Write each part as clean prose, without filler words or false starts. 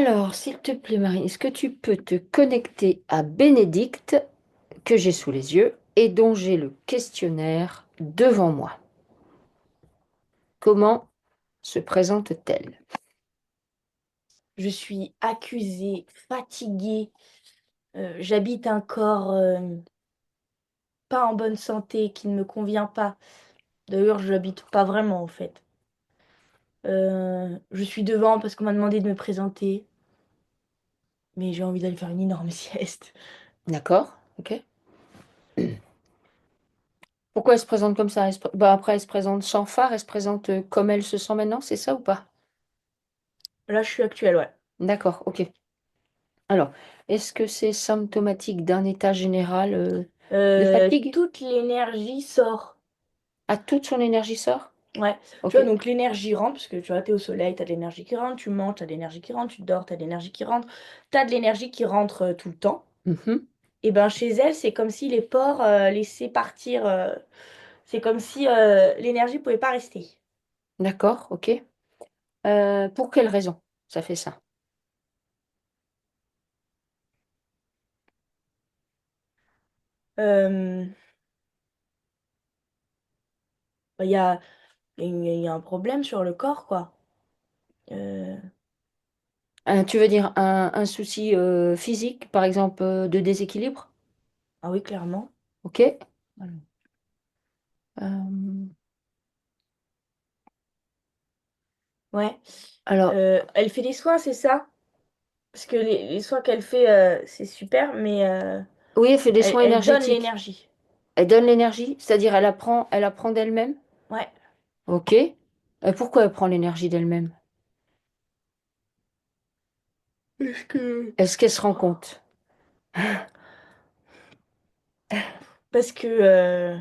Alors, s'il te plaît, Marie, est-ce que tu peux te connecter à Bénédicte, que j'ai sous les yeux, et dont j'ai le questionnaire devant moi? Comment se présente-t-elle? Je suis accusée, fatiguée. J'habite un corps pas en bonne santé, qui ne me convient pas. D'ailleurs, je l'habite pas vraiment en fait. Je suis devant parce qu'on m'a demandé de me présenter, mais j'ai envie d'aller faire une énorme sieste. D'accord? Ok. Pourquoi elle se présente comme ça? Après, elle se présente sans phare, elle se présente comme elle se sent maintenant, c'est ça ou pas? Là, je suis actuelle, ouais. D'accord, ok. Alors, est-ce que c'est symptomatique d'un état général de fatigue? Toute l'énergie sort. À toute son énergie sort? Ouais, tu Ok. vois, donc l'énergie rentre, parce que tu vois, t'es au soleil, t'as de l'énergie qui rentre, tu manges, t'as de l'énergie qui rentre, tu dors, t'as de l'énergie qui rentre, t'as de l'énergie qui rentre tout le temps. Mhm. Et ben chez elle, c'est comme si les pores laissaient partir. C'est comme si l'énergie pouvait pas rester. D'accord, ok. Pour quelle raison ça fait ça? Euh, Il y a, il y a un problème sur le corps, quoi. Euh, Tu veux dire un souci physique, par exemple de déséquilibre? ah oui, clairement. Ok. Euh, Ouais. alors, Elle fait des soins, c'est ça? Parce que les soins qu'elle fait, c'est super, mais oui, elle fait des soins elle donne énergétiques. l'énergie. Elle donne l'énergie, c'est-à-dire elle apprend d'elle-même. Ouais. Ok. Pourquoi elle prend l'énergie d'elle-même? Est-ce que... Est-ce qu'elle se rend compte? Parce que...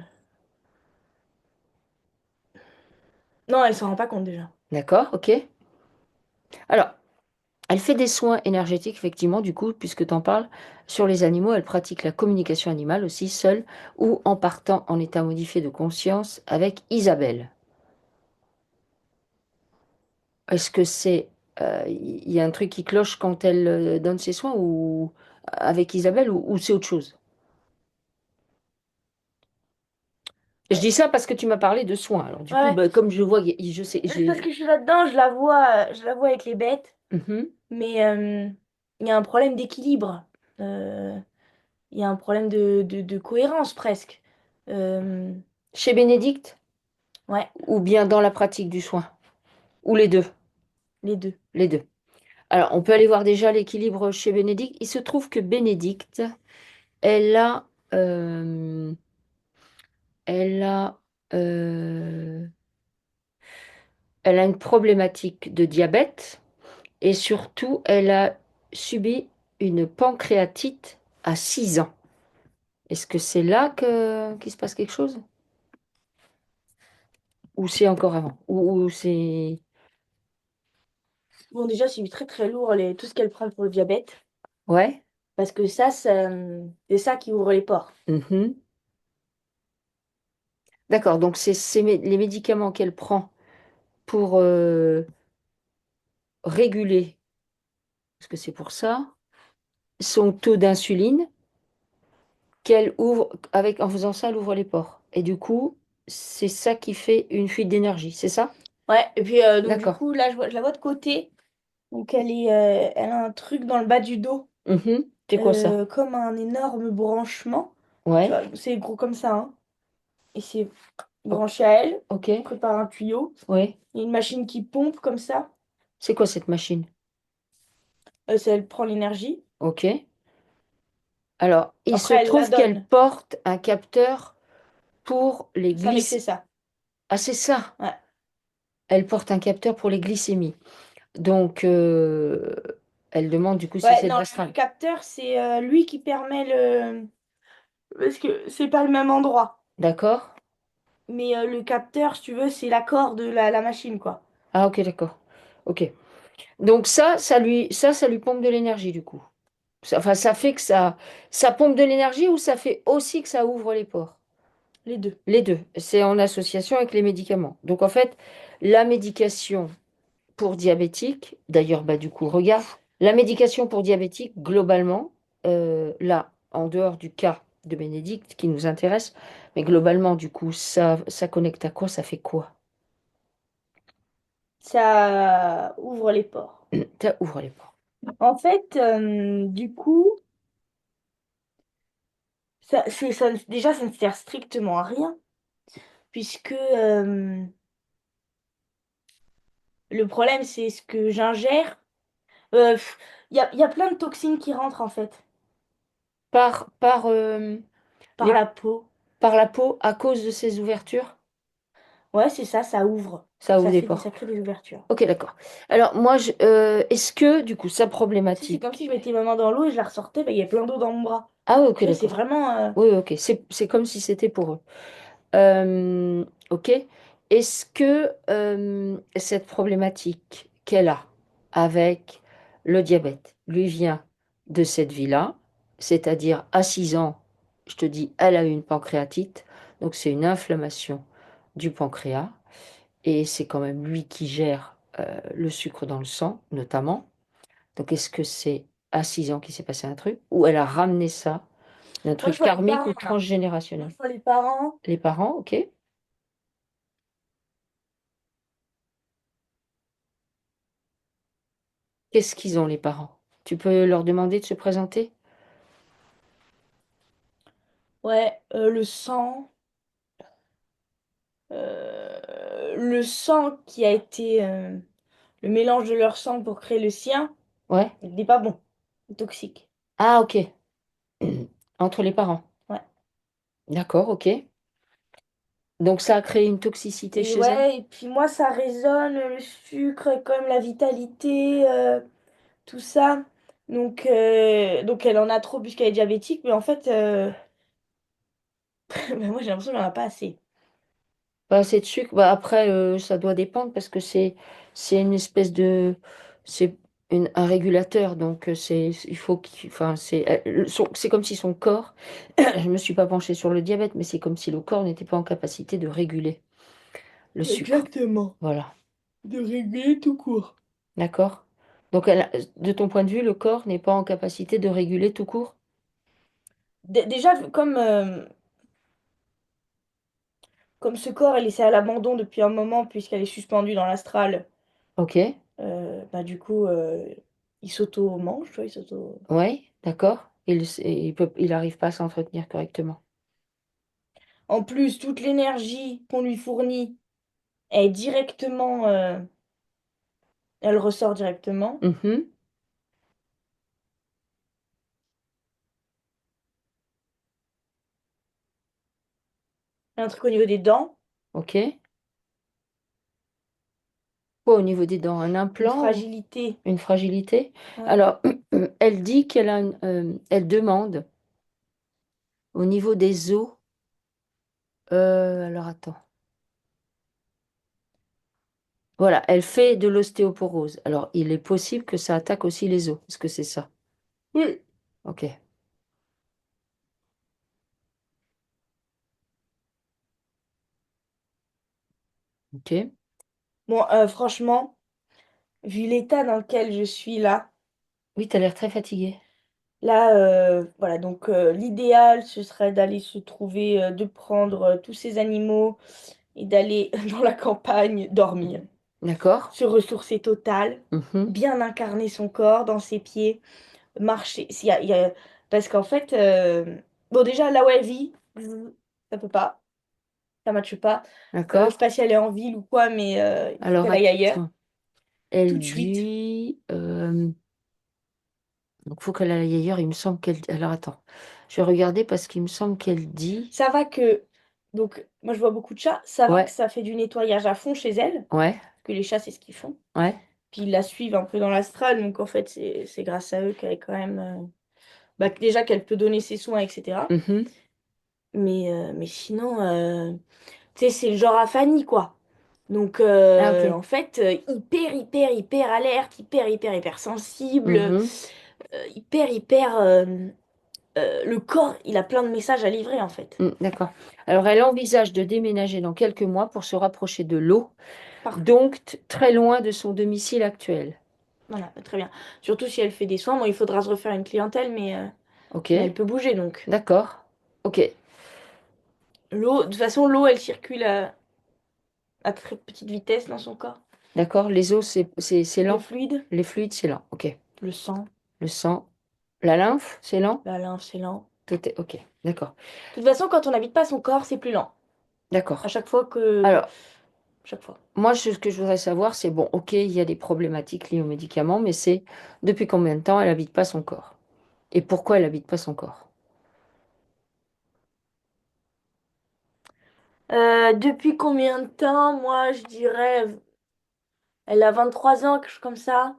Non, elle s'en rend pas compte déjà. D'accord, ok. Alors, elle fait des soins énergétiques, effectivement, du coup, puisque tu en parles, sur les animaux. Elle pratique la communication animale aussi, seule ou en partant en état modifié de conscience avec Isabelle. Est-ce que c'est... Il y a un truc qui cloche quand elle donne ses soins ou avec Isabelle ou c'est autre chose? Je Ouais. dis ça parce que tu m'as parlé de soins. Alors du Ouais, coup, ouais. bah, comme je vois, je sais, Juste parce j'ai... que je suis là-dedans, je la vois avec les bêtes, Mhm. mais il y a un problème d'équilibre. Euh, Il y a un problème de cohérence presque. Euh, Chez Bénédicte ouais, ou bien dans la pratique du soin? Ou les deux? les deux. Les deux. Alors, on peut aller voir déjà l'équilibre chez Bénédicte. Il se trouve que Bénédicte, elle a, euh, elle a, euh, elle a une problématique de diabète et surtout, elle a subi une pancréatite à 6 ans. Est-ce que c'est là qu'il se passe quelque chose? Ou c'est encore avant? Ou c'est... Bon, déjà, c'est très très lourd tout ce qu'elle prend pour le diabète, Ouais? parce que c'est ça qui ouvre les pores. Mhm. D'accord, donc les médicaments qu'elle prend pour réguler, parce que c'est pour ça, son taux d'insuline, qu'elle ouvre, en faisant ça, elle ouvre les pores. Et du coup, c'est ça qui fait une fuite d'énergie, c'est ça? Ouais, et puis donc du D'accord. coup, là, je la vois de côté. Donc elle a un truc dans le bas du dos, Mhm. C'est quoi ça? comme un énorme branchement. Tu Ouais. vois, c'est gros comme ça, hein. Et c'est O- branché à elle, ok. que par un tuyau. Ouais. Il y a une machine qui pompe comme ça. C'est quoi cette machine? Elle prend l'énergie. Ok. Alors, il se Après, elle la trouve qu'elle donne. porte un capteur pour les Il paraît que c'est glycémies. ça. Ah, c'est ça. Ouais. Elle porte un capteur pour les glycémies. Donc, elle demande du coup si Ouais, c'est de non, l'astral. le capteur, c'est lui qui permet le... Parce que c'est pas le même endroit. D'accord? Mais le capteur, si tu veux, c'est l'accord de la machine, quoi. Ah, ok, d'accord. Ok. Donc ça lui pompe de l'énergie du coup. Enfin, ça fait que ça pompe de l'énergie ou ça fait aussi que ça ouvre les pores. Les deux. Les deux. C'est en association avec les médicaments. Donc en fait, la médication pour diabétique, d'ailleurs, bah du coup, regarde. La médication pour diabétique, globalement, là, en dehors du cas de Bénédicte qui nous intéresse, mais globalement, du coup, ça connecte à quoi? Ça fait quoi? Ça ouvre les pores. Ça ouvre les portes. En fait, du coup, déjà, ça ne sert strictement à rien, puisque le problème, c'est ce que j'ingère. Il y a plein de toxines qui rentrent, en fait, Par par les, la peau. par la peau à cause de ces ouvertures, Ouais, c'est ça, ça ouvre. ça ouvre Ça des fait ça portes. crée des ouvertures. Ok, d'accord. Alors, moi, est-ce que, du coup, sa Tu sais, c'est comme problématique... si je mettais ma main dans l'eau et je la ressortais, bah, il y a plein d'eau dans mon bras. Ah oui, ok, Tu vois, c'est d'accord. vraiment... Oui, ok. C'est comme si c'était pour eux. Ok. Est-ce que cette problématique qu'elle a avec le diabète lui vient de cette vie-là, c'est-à-dire à 6 ans, je te dis, elle a eu une pancréatite, donc c'est une inflammation du pancréas, et c'est quand même lui qui gère le sucre dans le sang, notamment. Donc est-ce que c'est à 6 ans qu'il s'est passé un truc, ou elle a ramené ça d'un Moi, je truc vois les karmique ou parents, là. Moi, transgénérationnel? je vois les parents. Les parents, ok. Qu'est-ce qu'ils ont, les parents? Tu peux leur demander de se présenter? Ouais, le sang qui a été le mélange de leur sang pour créer le sien, Ouais. il n'est pas bon, il est toxique. Ah, ok. Entre les parents. Ouais. D'accord, ok. Donc ça a créé une toxicité Et chez elle? ouais, et puis moi ça résonne, le sucre, comme la vitalité, tout ça. Donc elle en a trop puisqu'elle est diabétique, mais en fait, ben moi j'ai l'impression qu'elle n'en a pas assez. Pas assez de sucre. Bah, après, ça doit dépendre parce que c'est une espèce de... C'est un régulateur. Donc il faut qu'il... Enfin, c'est comme si son corps... Je ne me suis pas penchée sur le diabète, mais c'est comme si le corps n'était pas en capacité de réguler le sucre. Exactement. Voilà. De réguler tout court. D'accord? Donc, de ton point de vue, le corps n'est pas en capacité de réguler tout court? Déjà, comme ce corps est laissé à l'abandon depuis un moment puisqu'elle est suspendue dans l'astral, Ok. bah du coup, il s'auto-mange, tu vois, il s'auto... Ouais, d'accord. Il n'arrive pas à s'entretenir correctement. En plus, toute l'énergie qu'on lui fournit est directement, elle ressort directement. Mhm. Un truc au niveau des dents, Ok. Quoi au niveau des dents? Un une implant ou fragilité. une fragilité? Ouais. Alors, elle dit elle demande au niveau des os. Alors, attends. Voilà, elle fait de l'ostéoporose. Alors, il est possible que ça attaque aussi les os. Est-ce que c'est ça? Oui. Ok. Ok. Bon, franchement, vu l'état dans lequel je suis là, Oui, tu as l'air très fatiguée. voilà, donc l'idéal, ce serait d'aller se trouver, de prendre tous ces animaux et d'aller dans la campagne dormir, D'accord? se ressourcer total, Mhm. bien incarner son corps dans ses pieds, marcher. Parce qu'en fait, bon, déjà, là où elle vit, ça peut pas, ça matche pas. Je D'accord? sais pas si elle est en ville ou quoi, mais il faut Alors, qu'elle aille ailleurs, attends. tout de Elle suite. dit... donc, faut qu'elle aille ailleurs. Il me semble qu'elle... Alors, attends. Je vais regarder parce qu'il me semble qu'elle dit... Ça va que, donc, moi je vois beaucoup de chats, ça va que Ouais, ça fait du nettoyage à fond chez elle, ouais, parce que les chats, c'est ce qu'ils font. ouais. Puis ils la suivent un peu dans l'astral, donc en fait, c'est grâce à eux qu'elle est quand même. Bah, déjà qu'elle peut donner ses soins, etc. Mhm. Mais sinon, tu sais, c'est le genre à Fanny, quoi. Donc, Ah, ok. en fait, hyper, hyper, hyper alerte, hyper, hyper, hyper sensible, Mhm. hyper, hyper. Le corps, il a plein de messages à livrer, en fait. D'accord. Alors, elle envisage de déménager dans quelques mois pour se rapprocher de l'eau, Parfait. donc très loin de son domicile actuel. Voilà, très bien. Surtout si elle fait des soins, bon, il faudra se refaire une clientèle, Ok, mais elle peut bouger donc. d'accord. Ok, L'eau, de toute façon, l'eau, elle circule à très petite vitesse dans son corps. d'accord. Les os, c'est Les lent. fluides, Les fluides, c'est lent. Ok. le sang, Le sang. La lymphe, c'est lent. la lymphe, c'est lent. Tout est... Ok, d'accord. De toute façon, quand on n'habite pas son corps, c'est plus lent. À D'accord. chaque fois que... Alors, Chaque fois. moi, ce que je voudrais savoir, c'est, bon, ok, il y a des problématiques liées aux médicaments, mais c'est depuis combien de temps elle habite pas son corps? Et pourquoi elle habite pas son corps? Depuis combien de temps? Moi, je dirais... Elle a 23 ans, quelque chose comme ça.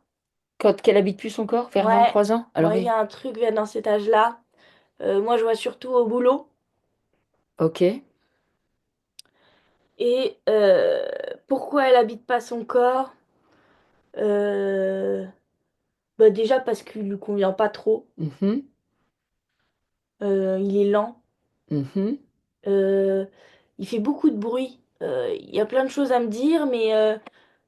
Quand qu'elle habite plus son corps, vers Ouais, 23 ans? Alors, ouais, il y a un truc dans cet âge-là. Moi, je vois surtout au boulot. ok. Et pourquoi elle habite pas son corps? Euh, Bah déjà parce qu'il lui convient pas trop. Mhm, Il est lent. mhm. Euh, il fait beaucoup de bruit. Il y a plein de choses à me dire, mais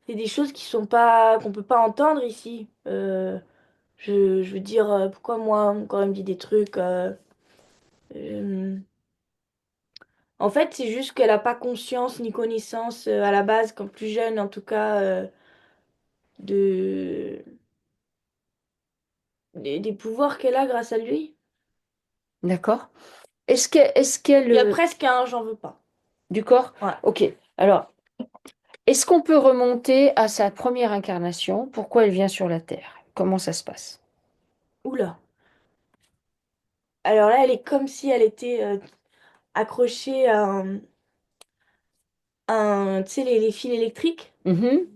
c'est des choses qui sont pas qu'on peut pas entendre ici. Je veux dire, pourquoi moi, quand elle me dit des trucs, euh, en fait, c'est juste qu'elle a pas conscience ni connaissance à la base, comme plus jeune en tout cas, de des pouvoirs qu'elle a grâce à lui. D'accord. Est-ce qu'elle, Il y a presque un j'en veux pas. du corps? Ouais. Ok. Alors, est-ce qu'on peut remonter à sa première incarnation? Pourquoi elle vient sur la Terre? Comment ça se passe? Oula. Alors là, elle est comme si elle était accrochée à tu sais, les fils électriques, Mhm.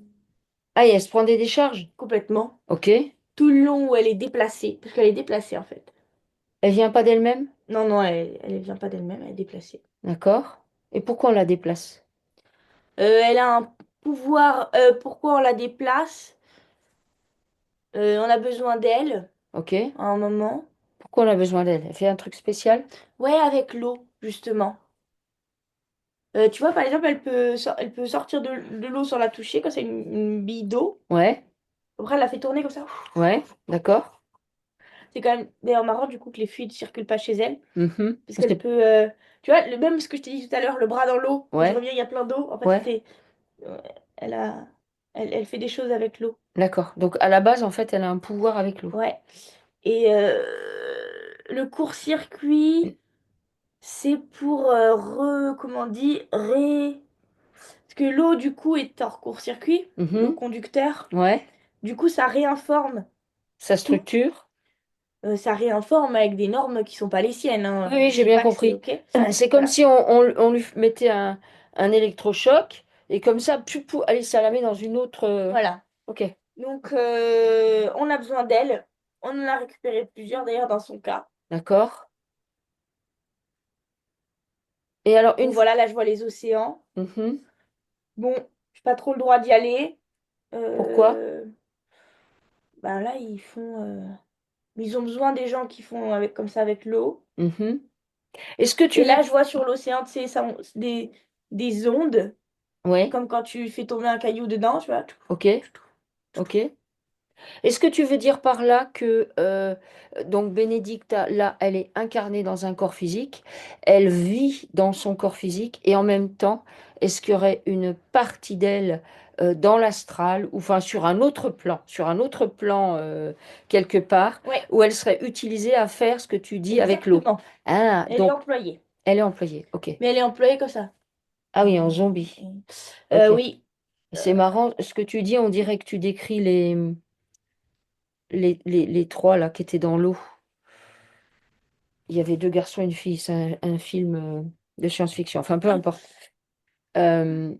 Ah, et elle se prend des décharges? complètement. Ok. Tout le long où elle est déplacée, parce qu'elle est déplacée en fait. Elle vient pas d'elle-même? Non, non, elle vient pas d'elle-même, elle est déplacée. D'accord. Et pourquoi on la déplace? Elle a un pouvoir, pourquoi on la déplace? On a besoin d'elle Ok. à un moment. Pourquoi on a besoin d'elle? Elle fait un truc spécial? Ouais, avec l'eau, justement. Tu vois, par exemple, elle peut sortir de l'eau sans la toucher, quand c'est une bille d'eau. Ouais. Après, elle la fait tourner comme ça. Ouais. D'accord. C'est quand même d'ailleurs marrant du coup que les fluides circulent pas chez elle. Mhm. Parce qu'elle peut. Tu vois, même ce que je t'ai dit tout à l'heure, le bras dans l'eau, où je Ouais. reviens, il y a plein d'eau. En fait, Ouais. c'était. euh, Elle a. Elle fait des choses avec l'eau. D'accord. Donc à la base, en fait, elle a un pouvoir avec l'eau. Ouais. Et le court-circuit, c'est pour comment on dit, parce que l'eau, du coup, est hors court-circuit, le Mhm. conducteur. Ouais. Du coup, ça réinforme Sa tout. structure. Ça réinforme avec des normes qui sont pas les siennes, Oui, hein. oui, Je j'ai dis bien pas que c'est compris. OK. C'est comme Voilà. si on lui mettait un électrochoc et comme ça, allez, ça la met dans une autre. Voilà. Ok. Donc, on a besoin d'elle. On en a récupéré plusieurs d'ailleurs dans son cas. D'accord. Et alors, Bon, voilà, là, je vois les océans. Mhm. Bon, j'ai pas trop le droit d'y aller. Pourquoi? Euh, Bah là, ils ont besoin des gens qui font avec, comme ça avec l'eau. Mhm. Est-ce que tu Et veux. là, je vois sur l'océan, tu sais, des ondes, Ouais. comme quand tu fais tomber un caillou dedans, tu vois. Ok. Ok. Est-ce que tu veux dire par là que donc Bénédicta, là, elle est incarnée dans un corps physique, elle vit dans son corps physique et en même temps, est-ce qu'il y aurait une partie d'elle dans l'astral ou enfin sur un autre plan quelque part Ouais, où elle serait utilisée à faire ce que tu dis avec l'eau? exactement. Ah, Elle est donc employée. elle est employée. Ok. Mais elle est employée comme ça. Ah oui, en zombie. Ok. Oui. C'est marrant ce que tu dis. On dirait que tu décris les trois là qui étaient dans l'eau. Il y avait deux garçons et une fille. C'est un film de science-fiction. Enfin, peu importe. Euh,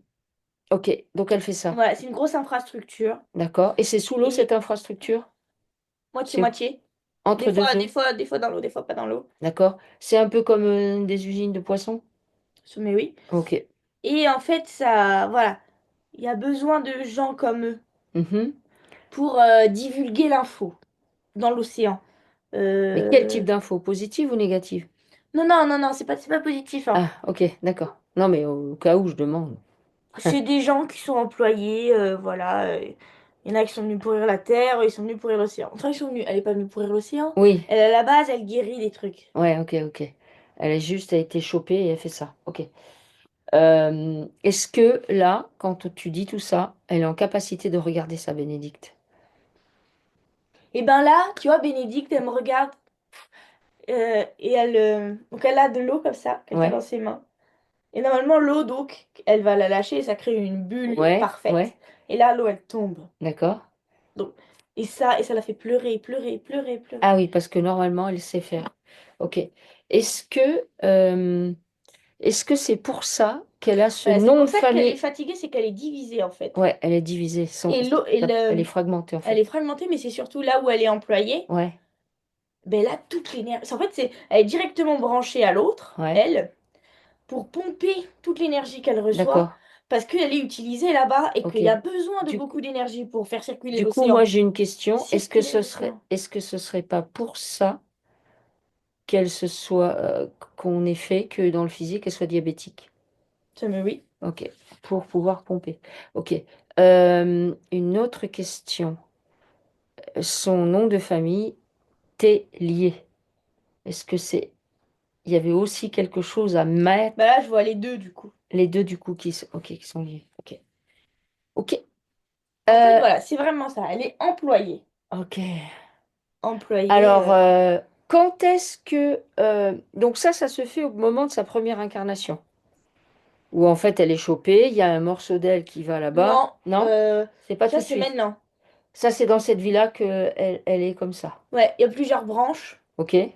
ok, donc elle fait ça. Voilà, c'est une grosse infrastructure. D'accord. Et c'est sous l'eau cette Et infrastructure? C'est moitié-moitié. entre deux eaux? Des fois dans l'eau, des fois pas dans l'eau. D'accord. C'est un peu comme des usines de poissons? Mais oui. Ok. Et en fait, ça, voilà, il y a besoin de gens comme eux Mhm. pour divulguer l'info dans l'océan. Mais quel type Euh, d'infos? Positive ou négative? Non, non, non, non, c'est pas positif, hein. Ah, ok, d'accord. Non, mais au cas où je demande. C'est des gens qui sont employés, voilà. Il y en a qui sont venus pourrir la terre, ils sont venus pourrir l'océan. Enfin, ils sont venus. Elle est pas venue pourrir l'océan. Oui, Elle, à la base, elle guérit des trucs. ouais, ok, ok. Elle a juste été chopée et elle fait ça. Ok. Est-ce que là, quand tu dis tout ça, elle est en capacité de regarder ça, Bénédicte? Et ben là, tu vois, Bénédicte, elle me regarde et donc elle a de l'eau comme ça qu'elle tient dans Ouais, ses mains. Et normalement, l'eau, donc, elle va la lâcher et ça crée une bulle ouais, parfaite. ouais, Et là, l'eau, elle tombe. d'accord. Donc, et ça la fait pleurer, pleurer, pleurer, pleurer. Ah oui, parce que normalement, elle sait faire. Ok. Est-ce que euh, est-ce que c'est pour ça qu'elle a ce Voilà, c'est nom pour de ça qu'elle est famille? fatiguée, c'est qu'elle est divisée en fait. Ouais, elle est divisée. Et l'eau, Elle est fragmentée en elle fait. est fragmentée, mais c'est surtout là où elle est employée. Ouais, Ben là, toute l'énergie. En fait, elle est directement branchée à l'autre, ouais, elle, pour pomper toute l'énergie qu'elle reçoit, d'accord. parce qu'elle est utilisée là-bas et Ok. qu'il y a besoin de Du, beaucoup d'énergie pour faire circuler du coup, moi l'océan. j'ai une question. Circuler l'océan. Est-ce que ce serait pas pour ça qu'elle se soit, qu'on ait fait que dans le physique, elle soit diabétique? Ça me oui. Ok. Pour pouvoir pomper. Ok. Une autre question. Son nom de famille, Tellier. Est-ce que c'est, il y avait aussi quelque chose à Bah mettre? là, je vois les deux du coup. Les deux du coup ok, qui sont liés. Ok. Ok. En fait, Euh, voilà, c'est vraiment ça. Elle est employée. ok. Employée. Alors, quand est-ce que... donc ça se fait au moment de sa première incarnation, où en fait elle est chopée, il y a un morceau d'elle qui va là-bas. Non, Non? C'est pas tout ça de c'est suite. maintenant. Ça, c'est dans cette vie-là que elle est comme ça. Ouais, il y a plusieurs branches. Ok? Oui,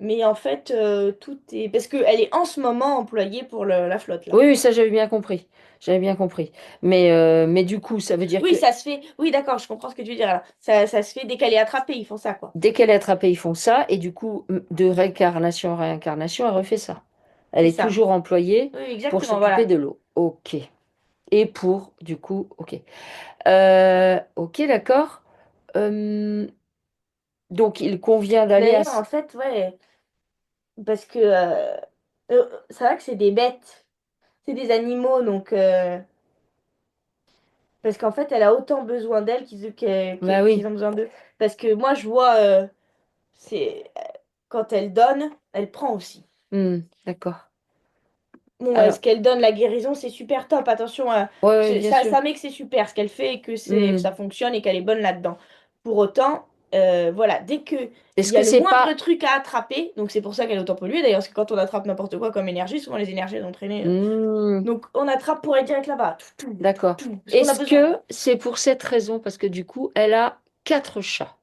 Mais en fait, tout est. Parce qu'elle est en ce moment employée pour la flotte, là. oui, ça j'avais bien compris. J'avais bien compris. Mais du coup, ça veut dire que Oui, ça se fait. Oui, d'accord, je comprends ce que tu veux dire là. Ça se fait dès qu'elle est attrapée, ils font ça, quoi. dès qu'elle est attrapée, ils font ça, et du coup, de réincarnation en réincarnation, elle refait ça. Elle C'est est ça. toujours employée Oui, pour exactement, s'occuper voilà. de l'eau. Ok. Et pour, du coup, ok. Ok, d'accord. Euh, donc, il convient d'aller à... D'ailleurs, en fait, ouais, parce que c'est vrai que c'est des bêtes, c'est des animaux, donc parce qu'en fait, elle a autant besoin d'elle Bah qu'ils oui. ont besoin d'eux. Parce que moi, je vois, c'est quand elle donne, elle prend aussi. D'accord. Bon, ce Alors, qu'elle donne, la guérison, c'est super top. Attention, ouais, ouais, bien sûr. ça met que c'est super ce qu'elle fait et que ça Hmm. fonctionne et qu'elle est bonne là-dedans. Pour autant, voilà, dès que il Est-ce y a que le c'est moindre pas... truc à attraper, donc c'est pour ça qu'elle est autant polluée d'ailleurs, parce que quand on attrape n'importe quoi comme énergie, souvent les énergies elles ont traîné. Hmm, Donc on attrape pour être direct là-bas. Tout, tout, tout, d'accord. tout, parce qu'on a Est-ce besoin. que c'est pour cette raison? Parce que du coup, elle a 4 chats.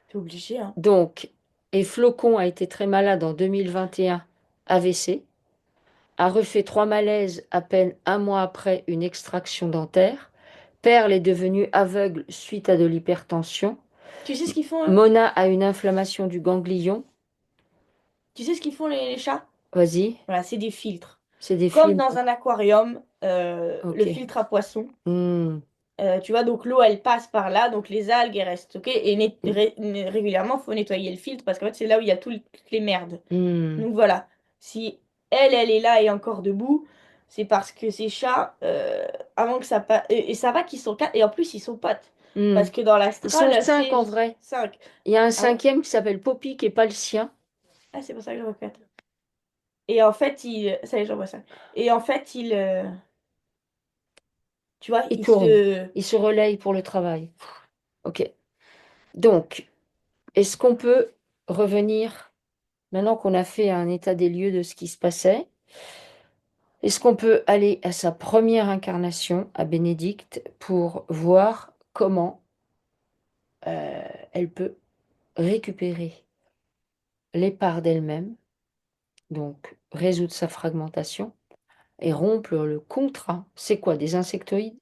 C'est obligé, hein. Donc, et Flocon a été très malade en 2021, AVC, a refait 3 malaises à peine un mois après une extraction dentaire. Perle est devenue aveugle suite à de l'hypertension. Tu sais ce qu'ils font, eux? Mona a une inflammation du ganglion. Tu sais ce qu'ils font les chats? Vas-y, Voilà, c'est des filtres. c'est des Comme films. dans un aquarium, le Ok. filtre à poisson. Hmm. Tu vois, donc l'eau, elle passe par là, donc les algues, elles restent stockées. Et régulièrement, il faut nettoyer le filtre parce qu'en fait, c'est là où il y a toutes les merdes. Hmm. Donc voilà, si elle est là et encore debout, c'est parce que ces chats, avant que ça passe... Et ça va qu'ils sont quatre, et en plus, ils sont potes. Hmm. Parce que dans Ils sont l'astral, 5 c'est en vrai. cinq. Il y a un Ah ouais? cinquième qui s'appelle Poppy qui n'est pas le sien. Ah, c'est pour ça que je vois quatre. Et en fait, ça y est, j'en vois cinq. Et en fait, tu vois, Il tourne. Il se relaye pour le travail. Ok. Donc, est-ce qu'on peut revenir, maintenant qu'on a fait un état des lieux de ce qui se passait, est-ce qu'on peut aller à sa première incarnation, à Bénédicte, pour voir comment elle peut récupérer les parts d'elle-même, donc résoudre sa fragmentation et rompre le contrat. C'est quoi, des insectoïdes?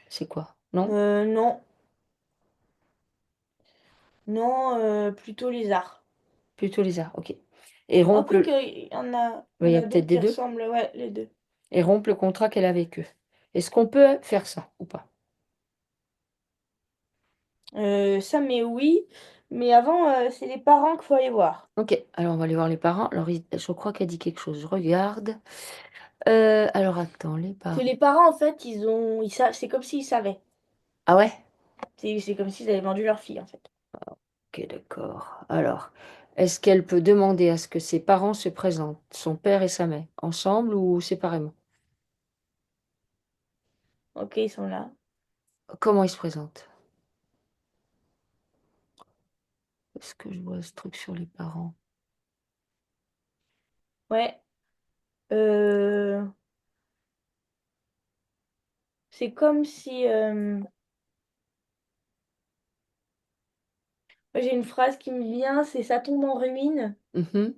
C'est quoi? Non? Non, non, plutôt lézard. Plutôt les arts, ok. Et Ah, rompre quoique, le... il Oui, y il en y a a peut-être d'autres des qui deux. ressemblent, ouais, les deux. Et rompre le contrat qu'elle a avec eux. Est-ce qu'on peut faire ça ou pas? Ça, mais oui. Mais avant, c'est les parents qu'il faut aller voir. Ok, alors on va aller voir les parents. Alors, je crois qu'elle dit quelque chose. Je regarde. Alors attends, les Que parents. les parents, en fait, ils savent, c'est comme s'ils savaient. Ah ouais? C'est comme s'ils avaient vendu leur fille, en fait. Ok, d'accord. Alors, est-ce qu'elle peut demander à ce que ses parents se présentent, son père et sa mère, ensemble ou séparément? Ok, ils sont là. Comment ils se présentent? Est-ce que je vois ce truc sur les parents? Ouais. Euh, c'est comme si... moi, j'ai une phrase qui me vient, c'est ça tombe en ruine. Mhm,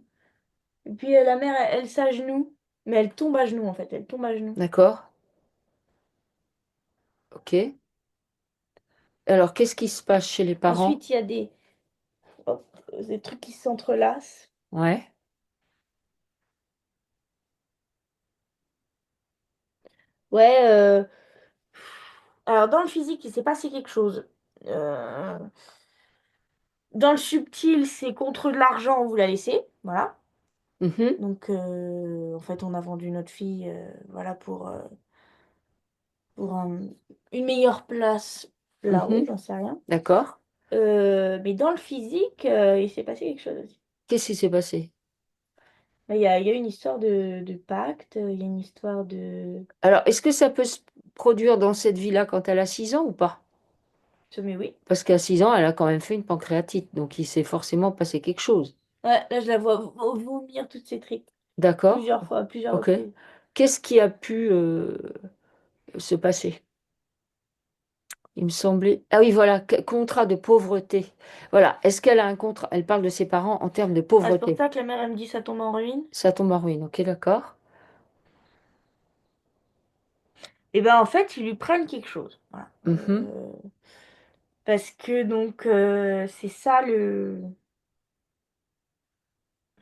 Et puis la mère, elle s'agenouille. Mais elle tombe à genoux, en fait. Elle tombe à genoux. d'accord. Ok. Alors, qu'est-ce qui se passe chez les parents? Ensuite, il y a hop, des trucs qui s'entrelacent. Ouais. Ouais, alors dans le physique, il s'est passé quelque chose. Euh, Dans le subtil, c'est contre de l'argent, on vous l'a laissé. Voilà. Mhm, Donc, en fait, on a vendu notre fille voilà, pour une meilleure place là-haut, mhm, j'en sais rien. d'accord. Mais dans le physique, il s'est passé quelque chose aussi. Qu'est-ce qui s'est passé? Il y a une histoire de pacte, il y a une histoire de... Alors, est-ce que ça peut se produire dans cette vie-là quand elle a 6 ans ou pas? Mais oui. Parce qu'à 6 ans, elle a quand même fait une pancréatite, donc il s'est forcément passé quelque chose. Ouais, là, je la vois vomir toutes ces tripes. D'accord? Plusieurs fois, plusieurs Ok. reprises. Qu'est-ce qui a pu se passer? Il me semblait. Ah oui, voilà, contrat de pauvreté. Voilà. Est-ce qu'elle a un contrat? Elle parle de ses parents en termes de Ah, c'est pour pauvreté. ça que la mère, elle me dit ça tombe en ruine. Ça tombe en ruine. Ok, d'accord. Et ben en fait, ils lui prennent quelque chose. Voilà. Mhm, Parce que donc, c'est ça le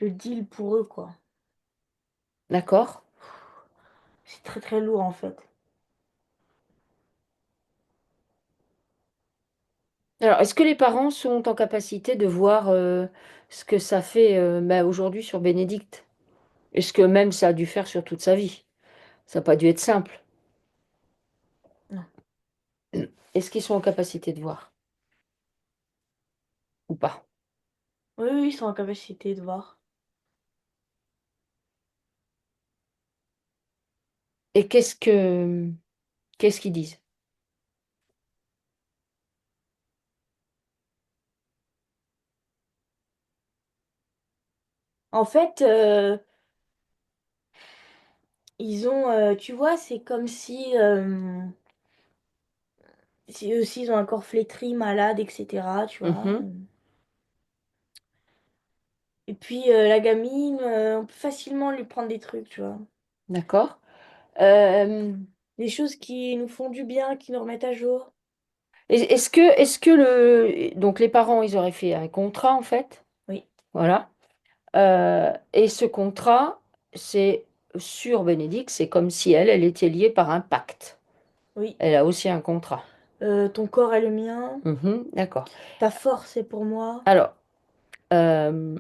deal pour eux, quoi. d'accord. C'est très très lourd en fait. Alors, est-ce que les parents sont en capacité de voir ce que ça fait bah, aujourd'hui sur Bénédicte? Est-ce que même ça a dû faire sur toute sa vie? Ça n'a pas dû être simple. Non. Est-ce qu'ils sont en capacité de voir ou pas? Oui, oui, ils sont en capacité de voir. Et qu'est-ce qu'ils disent? En fait, ils ont, tu vois, c'est comme si eux aussi ils ont un corps flétri, malade, etc. Tu vois. Mhm, Et puis la gamine, on peut facilement lui prendre des trucs, tu vois. d'accord. Euh, Des choses qui nous font du bien, qui nous remettent à jour. est-ce que donc les parents, ils auraient fait un contrat en fait, Oui, voilà. Et ce contrat, c'est sur Bénédicte, c'est comme si elle était liée par un pacte. oui. Elle a aussi un contrat. Ton corps est le mien, Mhm, d'accord. ta force est pour moi. Alors, euh,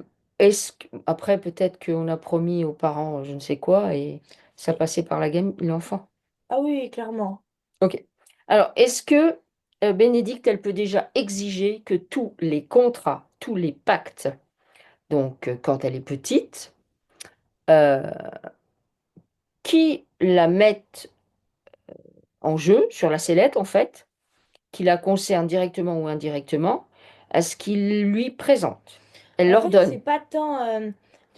après peut-être qu'on a promis aux parents je ne sais quoi et ça Oui. passait par l'enfant. Ah oui, clairement. Ok. Alors, est-ce que Bénédicte, elle peut déjà exiger que tous les contrats, tous les pactes, donc quand elle est petite, euh, qui la mettent en jeu sur la sellette, en fait, qui la concerne directement ou indirectement, à ce qu'il lui présente. Elle En leur fait, c'est donne. pas tant.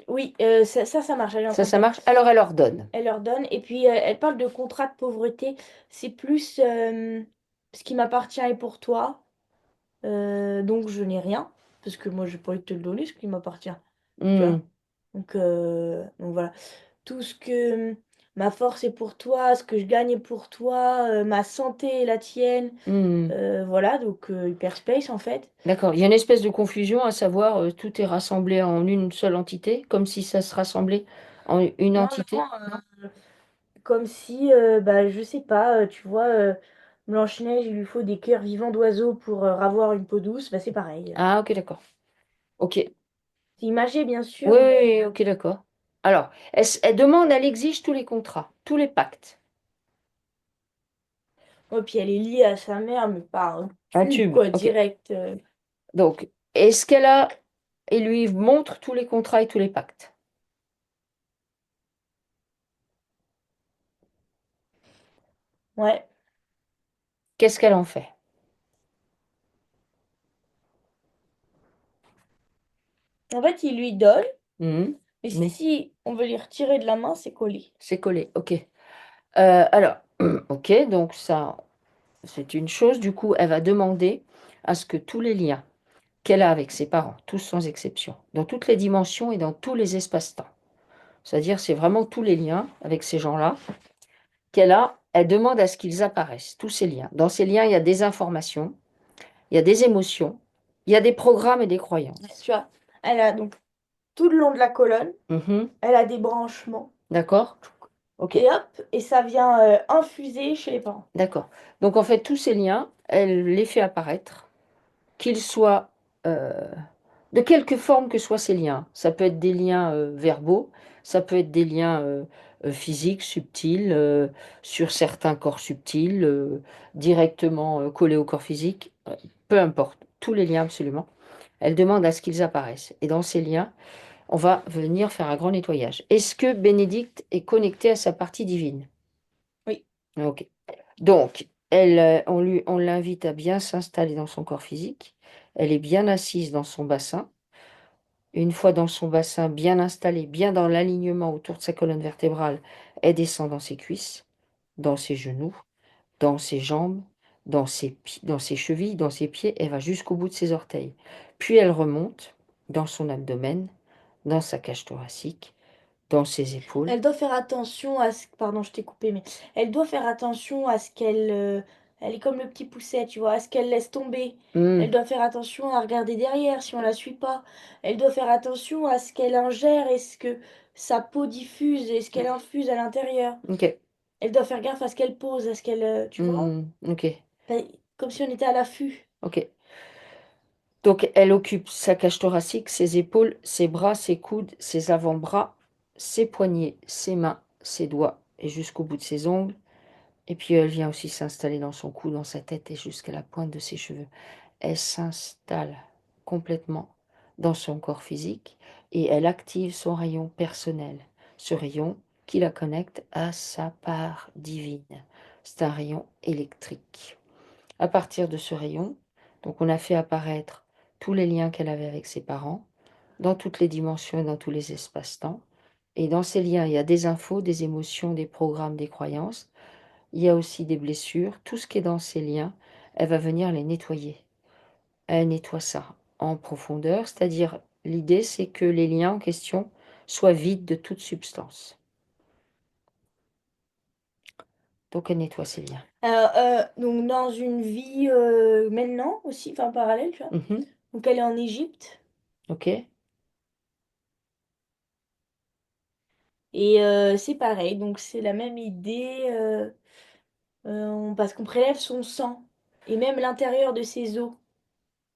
Oui, ça marche, elle est en train de Ça faire. marche? Alors elle leur donne. Elle leur donne. Et puis, elle parle de contrat de pauvreté. C'est plus ce qui m'appartient est pour toi. Donc, je n'ai rien. Parce que moi, j'ai pas envie de te le donner, ce qui m'appartient. Tu vois? Hmm, Donc voilà. Tout ce que ma force est pour toi, ce que je gagne est pour toi, ma santé est la tienne. hmm. Voilà, donc Hyperspace en fait. D'accord. Il y a une espèce de confusion, à savoir tout est rassemblé en une seule entité, comme si ça se rassemblait en une Non, entité. non, comme si, bah, je sais pas, tu vois, Blanche-Neige, il lui faut des cœurs vivants d'oiseaux pour avoir une peau douce, bah, c'est pareil. Ah, ok, d'accord. Ok. C'est imagé, bien Oui, sûr, oui, mais oui, ok, d'accord. Alors, elle demande, elle exige tous les contrats, tous les pactes. Oh, puis elle est liée à sa mère, mais par un Un tube, tube, quoi, ok. direct. Donc, est-ce qu'elle a... Il lui montre tous les contrats et tous les pactes. Ouais. Qu'est-ce qu'elle en fait? En fait, il lui donne, Mhm. mais Mais si on veut les retirer de la main, c'est collé. c'est collé, ok. Alors, ok, donc ça, c'est une chose. Du coup, elle va demander à ce que tous les liens qu'elle a avec ses parents, tous sans exception, dans toutes les dimensions et dans tous les espaces-temps, c'est-à-dire c'est vraiment tous les liens avec ces gens-là qu'elle a, elle demande à ce qu'ils apparaissent, tous ces liens. Dans ces liens, il y a des informations, il y a des émotions, il y a des programmes et des croyances. Tu vois, elle a donc tout le long de la colonne, Mhm. elle a des branchements. D'accord? Ok, Et hop, et ça vient infuser chez les parents. d'accord. Donc en fait, tous ces liens, elle les fait apparaître, qu'ils soient euh, de quelque forme que soient ces liens. Ça peut être des liens verbaux, ça peut être des liens physiques, subtils, sur certains corps subtils, directement collés au corps physique, peu importe, tous les liens absolument. Elle demande à ce qu'ils apparaissent. Et dans ces liens, on va venir faire un grand nettoyage. Est-ce que Bénédicte est connectée à sa partie divine? Oui. Ok. Donc, on l'invite à bien s'installer dans son corps physique. Elle est bien assise dans son bassin. Une fois dans son bassin bien installé, bien dans l'alignement autour de sa colonne vertébrale, elle descend dans ses cuisses, dans ses genoux, dans ses jambes, dans ses chevilles, dans ses pieds, elle va jusqu'au bout de ses orteils. Puis elle remonte dans son abdomen, dans sa cage thoracique, dans ses épaules. Elle doit faire attention à ce... Pardon, je t'ai coupé, mais elle doit faire attention à ce qu'elle... Elle est comme le petit pousset, tu vois, à ce qu'elle laisse tomber. Elle Hmm, doit faire attention à regarder derrière si on la suit pas. Elle doit faire attention à ce qu'elle ingère et ce que sa peau diffuse et ce qu'elle infuse à l'intérieur. ok. Elle doit faire gaffe à ce qu'elle pose, à ce qu'elle... tu vois? Hmm, ok. Ben, comme si on était à l'affût. Ok. Donc elle occupe sa cage thoracique, ses épaules, ses bras, ses coudes, ses avant-bras, ses poignets, ses mains, ses doigts et jusqu'au bout de ses ongles. Et puis elle vient aussi s'installer dans son cou, dans sa tête et jusqu'à la pointe de ses cheveux. Elle s'installe complètement dans son corps physique et elle active son rayon personnel. Ce rayon qui la connecte à sa part divine. C'est un rayon électrique. À partir de ce rayon, donc on a fait apparaître tous les liens qu'elle avait avec ses parents, dans toutes les dimensions et dans tous les espaces-temps. Et dans ces liens, il y a des infos, des émotions, des programmes, des croyances. Il y a aussi des blessures. Tout ce qui est dans ces liens, elle va venir les nettoyer. Elle nettoie ça en profondeur, c'est-à-dire l'idée, c'est que les liens en question soient vides de toute substance. Donc elle nettoie ces liens. Donc dans une vie maintenant aussi, enfin parallèle, tu vois. Mhm. Donc elle est en Égypte. Ok, Et c'est pareil, donc c'est la même idée, parce qu'on prélève son sang et même l'intérieur de ses os,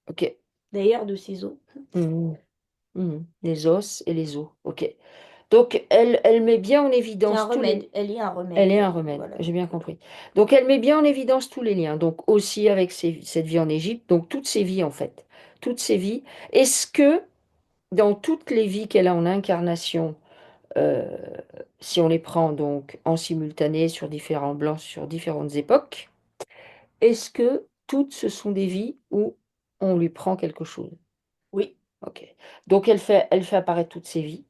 ok. d'ailleurs de ses os. Mhm. Mhm. Les os et les os. Ok. Donc elle met bien en C'est un évidence tous les... remède, elle est un Elle remède, est un remède, voilà. j'ai bien compris. Donc elle met bien en évidence tous les liens. Donc aussi avec cette vie en Égypte, donc toutes ces vies en fait. Toutes ces vies. Est-ce que dans toutes les vies qu'elle a en incarnation, euh, si on les prend donc en simultané sur différents blancs, sur différentes époques, est-ce que toutes ce sont des vies où on lui prend quelque chose? Oui, Ok. Donc elle fait apparaître toutes ces vies.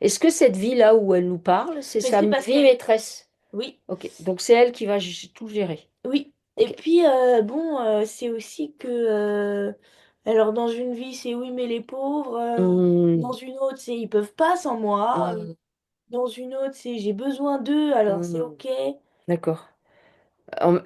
Est-ce que cette vie-là où elle nous parle, c'est mais sa c'est parce vie qu'elle, maîtresse? oui, Ok. Donc c'est elle qui va tout gérer. oui. Et Ok. puis bon, c'est aussi que, alors dans une vie c'est oui mais les pauvres, dans Hmm, une autre c'est ils peuvent pas sans moi, hmm, dans une autre c'est j'ai besoin d'eux alors c'est hmm. ok. D'accord.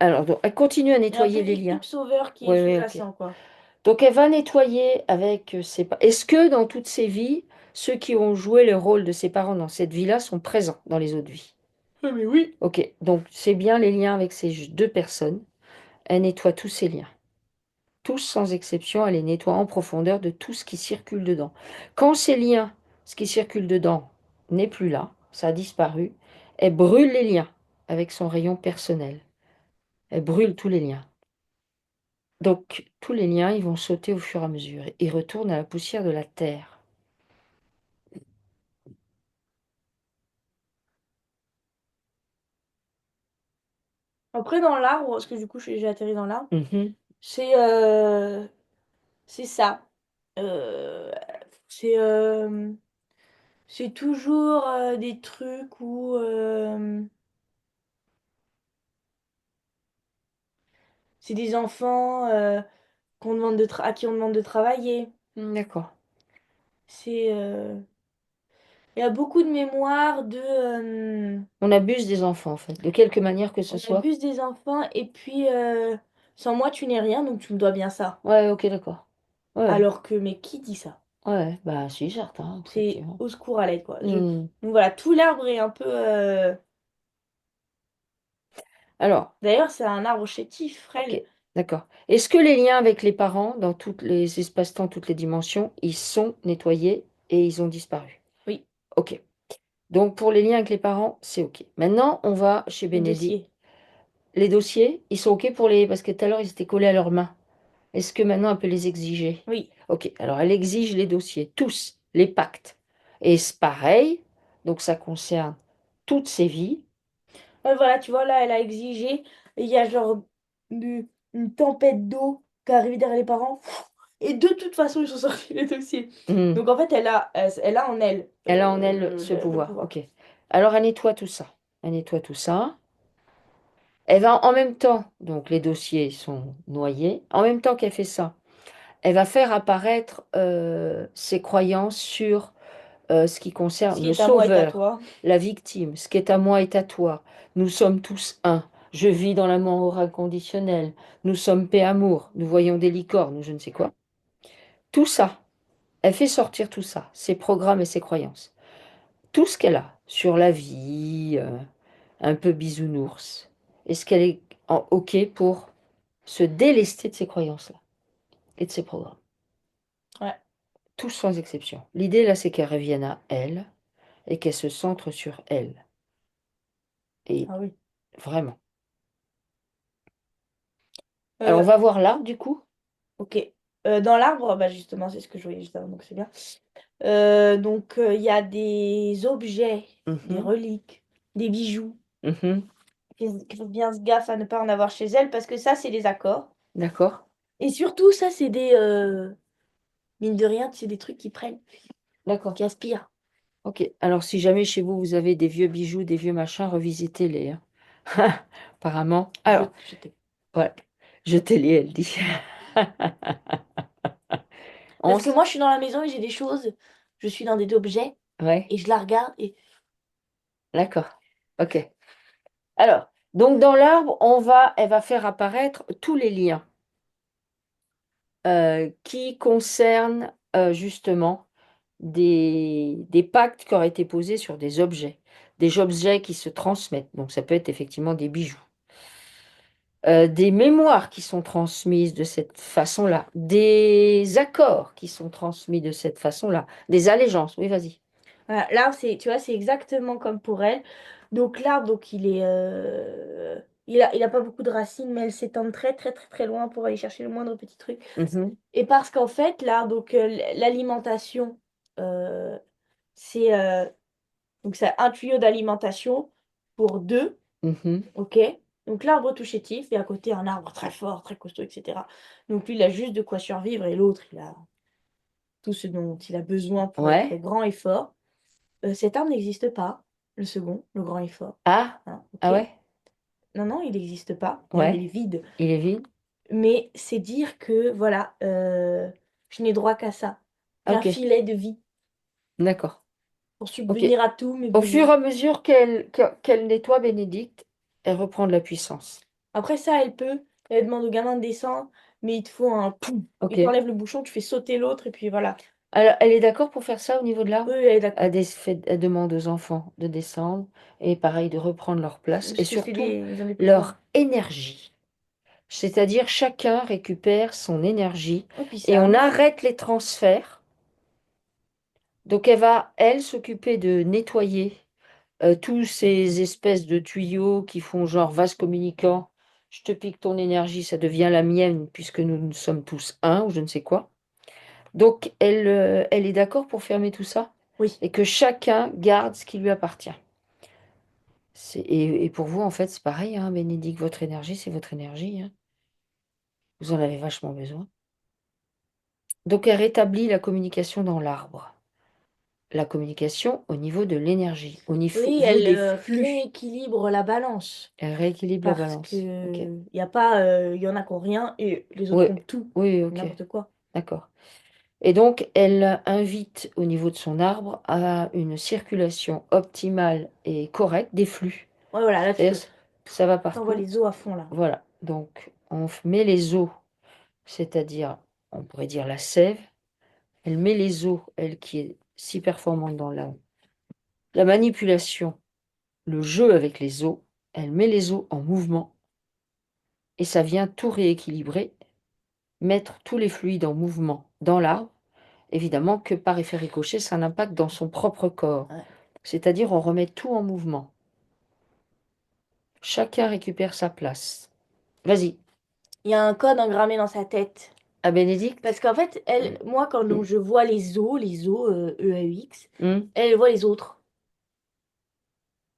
Alors, donc, elle continue à Il y a un peu nettoyer les liens. l'équipe sauveur qui est Oui, oui, ok. sous-jacent, quoi. Donc, elle va nettoyer avec ses parents. Est-ce que dans toutes ces vies, ceux qui ont joué le rôle de ses parents dans cette vie-là sont présents dans les autres vies? Ah, mais oui. Ok. Donc, c'est bien les liens avec ces deux personnes. Elle nettoie tous ces liens. Tous sans exception, elle les nettoie en profondeur de tout ce qui circule dedans. Quand ces liens, ce qui circule dedans, n'est plus là, ça a disparu. Elle brûle les liens avec son rayon personnel. Elle brûle tous les liens. Donc, tous les liens, ils vont sauter au fur et à mesure. Ils retournent à la poussière de la terre. Après, dans l'arbre, parce que du coup, j'ai atterri dans l'arbre, Mhm. c'est c'est ça. Euh, c'est c'est toujours des trucs où c'est des enfants à qui on demande de travailler. D'accord. C'est il y a beaucoup de mémoire de On abuse des enfants, en fait, de quelque manière que ce on soit. abuse des enfants et puis sans moi tu n'es rien donc tu me dois bien ça. Ouais, ok, d'accord. Ouais, Alors que mais qui dit ça? ouais, bah si, certains, C'est effectivement. au secours à l'aide quoi. Hmm. Donc voilà, tout l'arbre est un peu Alors, d'ailleurs c'est un arbre chétif, ok, frêle. d'accord. Est-ce que les liens avec les parents, dans tous les espaces-temps, toutes les dimensions, ils sont nettoyés et ils ont disparu? Oui, Ok. Donc, pour les liens avec les parents, c'est ok. Maintenant, on va chez les Bénédicte. dossiers. Les dossiers, ils sont ok pour les... Parce que tout à l'heure, ils étaient collés à leurs mains. Est-ce que maintenant, elle peut les exiger? Oui. Ok, alors elle exige les dossiers, tous, les pactes. Et c'est pareil, donc ça concerne toutes ses vies. Ouais, voilà, tu vois, là, elle a exigé. Et il y a genre une tempête d'eau qui est arrivée derrière les parents. Et de toute façon, ils sont sortis les dossiers. Hmm. Donc en fait, elle a en elle Elle a en elle ce le pouvoir. pouvoir. Ok. Alors elle nettoie tout ça. Elle nettoie tout ça. Elle va en même temps, donc les dossiers sont noyés, en même temps qu'elle fait ça, elle va faire apparaître ses croyances sur ce qui Ce concerne qui le est à moi est à sauveur, toi. la victime, ce qui est à moi est à toi. Nous sommes tous un. Je vis dans l'amour inconditionnel. Nous sommes paix amour. Nous voyons des licornes ou je ne sais quoi. Tout ça, elle fait sortir tout ça, ses programmes et ses croyances. Tout ce qu'elle a sur la vie, un peu bisounours. Est-ce qu'elle est OK pour se délester de ces croyances-là et de ces programmes? Ouais. Tous sans exception. L'idée là, c'est qu'elle revienne à elle et qu'elle se centre sur elle. Et Ah oui. vraiment. Alors, on Euh, va voir là, du coup. ok. Dans l'arbre, bah justement, c'est ce que je voyais juste avant, donc c'est bien. Donc il y a des objets, des Mhm, reliques, des bijoux. mhm. Qu'il faut bien se gaffe à ne pas en avoir chez elle parce que ça, c'est des accords. D'accord, Et surtout, ça, c'est des mine de rien, c'est des trucs qui prennent, d'accord. qui aspirent. Ok. Alors, si jamais chez vous, vous avez des vieux bijoux, des vieux machins, revisitez-les, hein. Apparemment. Alors, Je t'ai- ouais. Jetez-les, elle dit. On Parce que s- moi, je suis dans la maison et j'ai des choses, je suis dans des objets Ouais, et je la regarde et d'accord. Ok. Alors, donc dans l'arbre, elle va faire apparaître tous les liens qui concernent justement des pactes qui auraient été posés sur des objets qui se transmettent. Donc ça peut être effectivement des bijoux. Des mémoires qui sont transmises de cette façon-là, des accords qui sont transmis de cette façon-là, des allégeances. Oui, vas-y. voilà, l'arbre, c'est, tu vois, c'est exactement comme pour elle. Donc l'arbre, donc il est, il a pas beaucoup de racines, mais elles s'étendent très très très très loin pour aller chercher le moindre petit truc. Mhm, Et parce qu'en fait, là, donc l'alimentation, euh, c'est donc c'est un tuyau d'alimentation pour deux, mhm. ok? Donc l'arbre tout chétif et à côté un arbre très fort, très costaud, etc. Donc lui, il a juste de quoi survivre et l'autre, il a tout ce dont il a besoin pour être Ouais. grand et fort. Cet arbre n'existe pas, le second, le grand et fort. Ah, Hein, ah ok? ouais, Non, non, il n'existe pas. D'ailleurs, ouais. il est vide. Il est vide. Mais c'est dire que, voilà, je n'ai droit qu'à ça, qu'un Ok, filet de vie d'accord. pour Ok. subvenir à tous mes Au fur et besoins. à mesure qu'elle nettoie Bénédicte, elle reprend de la puissance. Après ça, elle demande au gamin de descendre, mais il te faut un poum. Ok. Et t'enlèves le bouchon, tu fais sauter l'autre, et puis voilà. Alors, elle est d'accord pour faire ça au niveau de Oui, l'arbre? oui, elle est d'accord. Elle demande aux enfants de descendre et pareil de reprendre leur place et Parce que surtout ils ont des leur pouvoirs. énergie. C'est-à-dire chacun récupère son énergie Et puis et ça, on arrête les transferts Donc elle va, elle, s'occuper de nettoyer tous ces espèces de tuyaux qui font genre vase communicant. Je te pique ton énergie, ça devient la mienne puisque nous sommes tous un ou je ne sais quoi. Donc elle est d'accord pour fermer tout ça Oui. et que chacun garde ce qui lui appartient. Et pour vous, en fait, c'est pareil, hein, Bénédicte, votre énergie, c'est votre énergie, hein. Vous en avez vachement besoin. Donc elle rétablit la communication dans l'arbre. La communication au niveau de l'énergie, au niveau Oui, vous elle des flux. rééquilibre la balance. Elle rééquilibre la Parce balance. Ok. que y a pas, il y en a qui ont rien et les autres Oui, qui ont tout. oui, ok, N'importe quoi. d'accord. Et donc, elle invite au niveau de son arbre à une circulation optimale et correcte des flux. Ouais, voilà, là, C'est-à-dire, ça va t'envoies partout. les os à fond, là. Voilà. Donc, met les eaux, c'est-à-dire, on pourrait dire la sève. Elle met les eaux, elle qui est si performante dans la manipulation, le jeu avec les eaux. Elle met les eaux en mouvement et ça vient tout rééquilibrer, mettre tous les fluides en mouvement dans l'arbre. Évidemment que par effet ricochet, ça a un impact dans son propre corps. Ouais. C'est-à-dire, on remet tout en mouvement. Chacun récupère sa place. Vas-y. Il y a un code engrammé dans sa tête. À Bénédicte? Parce qu'en fait, moi, quand donc, je vois les os, EAUX, Hmm. elle voit les autres.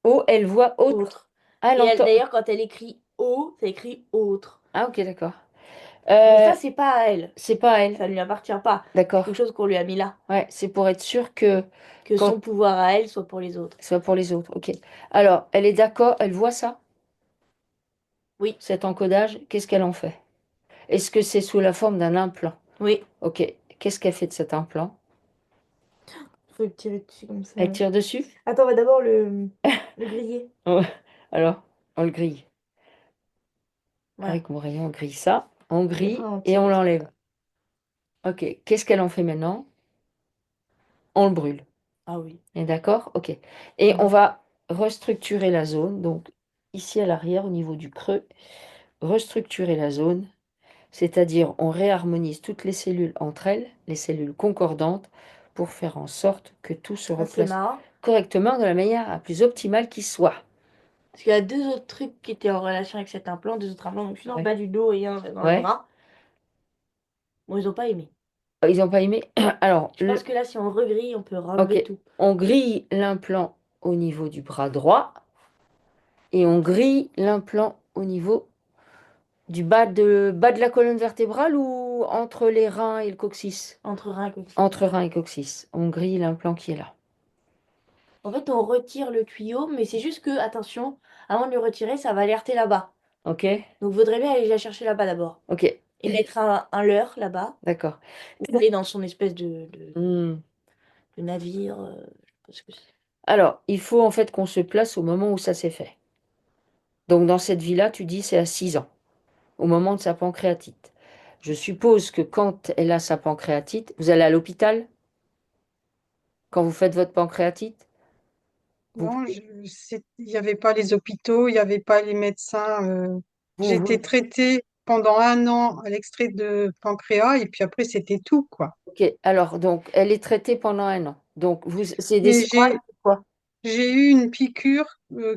Oh, elle voit autre. Autres. Ah, elle Et elle, entend. d'ailleurs, quand elle écrit O, ça écrit autre. Ah, ok, d'accord. Mais Euh, ça, c'est pas à elle. c'est pas elle. Ça ne lui appartient pas. C'est D'accord. quelque chose qu'on lui a mis là. Ouais, c'est pour être sûr que Que quand son pouvoir à elle soit pour les autres. soit pour les autres. Ok. Alors, elle est d'accord, elle voit ça, Oui, cet encodage. Qu'est-ce qu'elle en fait? Est-ce que c'est sous la forme d'un implant? oui. Ok. Qu'est-ce qu'elle fait de cet implant? Faut le tirer dessus comme ça. Elle tire dessus? Attends, on va d'abord le griller. Ouais. Alors, on le grille. Voilà. Avec mon rayon, on grille ça. On Et après, grille on et tire on dessus. l'enlève. Ok. Qu'est-ce qu'elle en fait maintenant? On le brûle. Ah oui. Et d'accord? Ok. Et on Mhm. va restructurer la zone. Donc, ici à l'arrière, au niveau du creux, restructurer la zone. C'est-à-dire, on réharmonise toutes les cellules entre elles, les cellules concordantes, pour faire en sorte que tout se Ah, c'est replace marrant. correctement de la manière la plus optimale qui soit. Parce qu'il y a deux autres trucs qui étaient en relation avec cet implant, deux autres implants, donc une en Ouais. bas du dos et un dans le Ouais. bras. Bon, ils n'ont pas aimé. Ils n'ont pas aimé. Alors, Je pense que là, si on regrille, on peut ok. enlever tout. On grille l'implant au niveau du bras droit et on grille l'implant au niveau du bas de la colonne vertébrale ou entre les reins et le coccyx? Entre rein et coquille. Entre reins et coccyx. On grille l'implant qui est là. En fait, on retire le tuyau, mais c'est juste que, attention, avant de le retirer, ça va alerter là-bas. Ok? Donc, vaudrait bien aller la chercher là-bas d'abord. Ok. Et mettre un leurre là-bas, D'accord. ou aller dans son espèce Hmm. de navire. Je sais pas ce que c'est. Alors, il faut en fait qu'on se place au moment où ça s'est fait. Donc, dans cette vie-là, tu dis c'est à 6 ans, au moment de sa pancréatite. Je suppose que quand elle a sa pancréatite, vous allez à l'hôpital quand vous faites votre pancréatite? Vous, Non, il n'y avait pas les hôpitaux, il n'y avait pas les médecins. vous, J'ai été vous- traitée pendant 1 an à l'extrait de pancréas et puis après, c'était tout, quoi. Ok, alors, donc, elle est traitée pendant 1 an. Donc, c'est des Mais seringues, quoi. j'ai eu une piqûre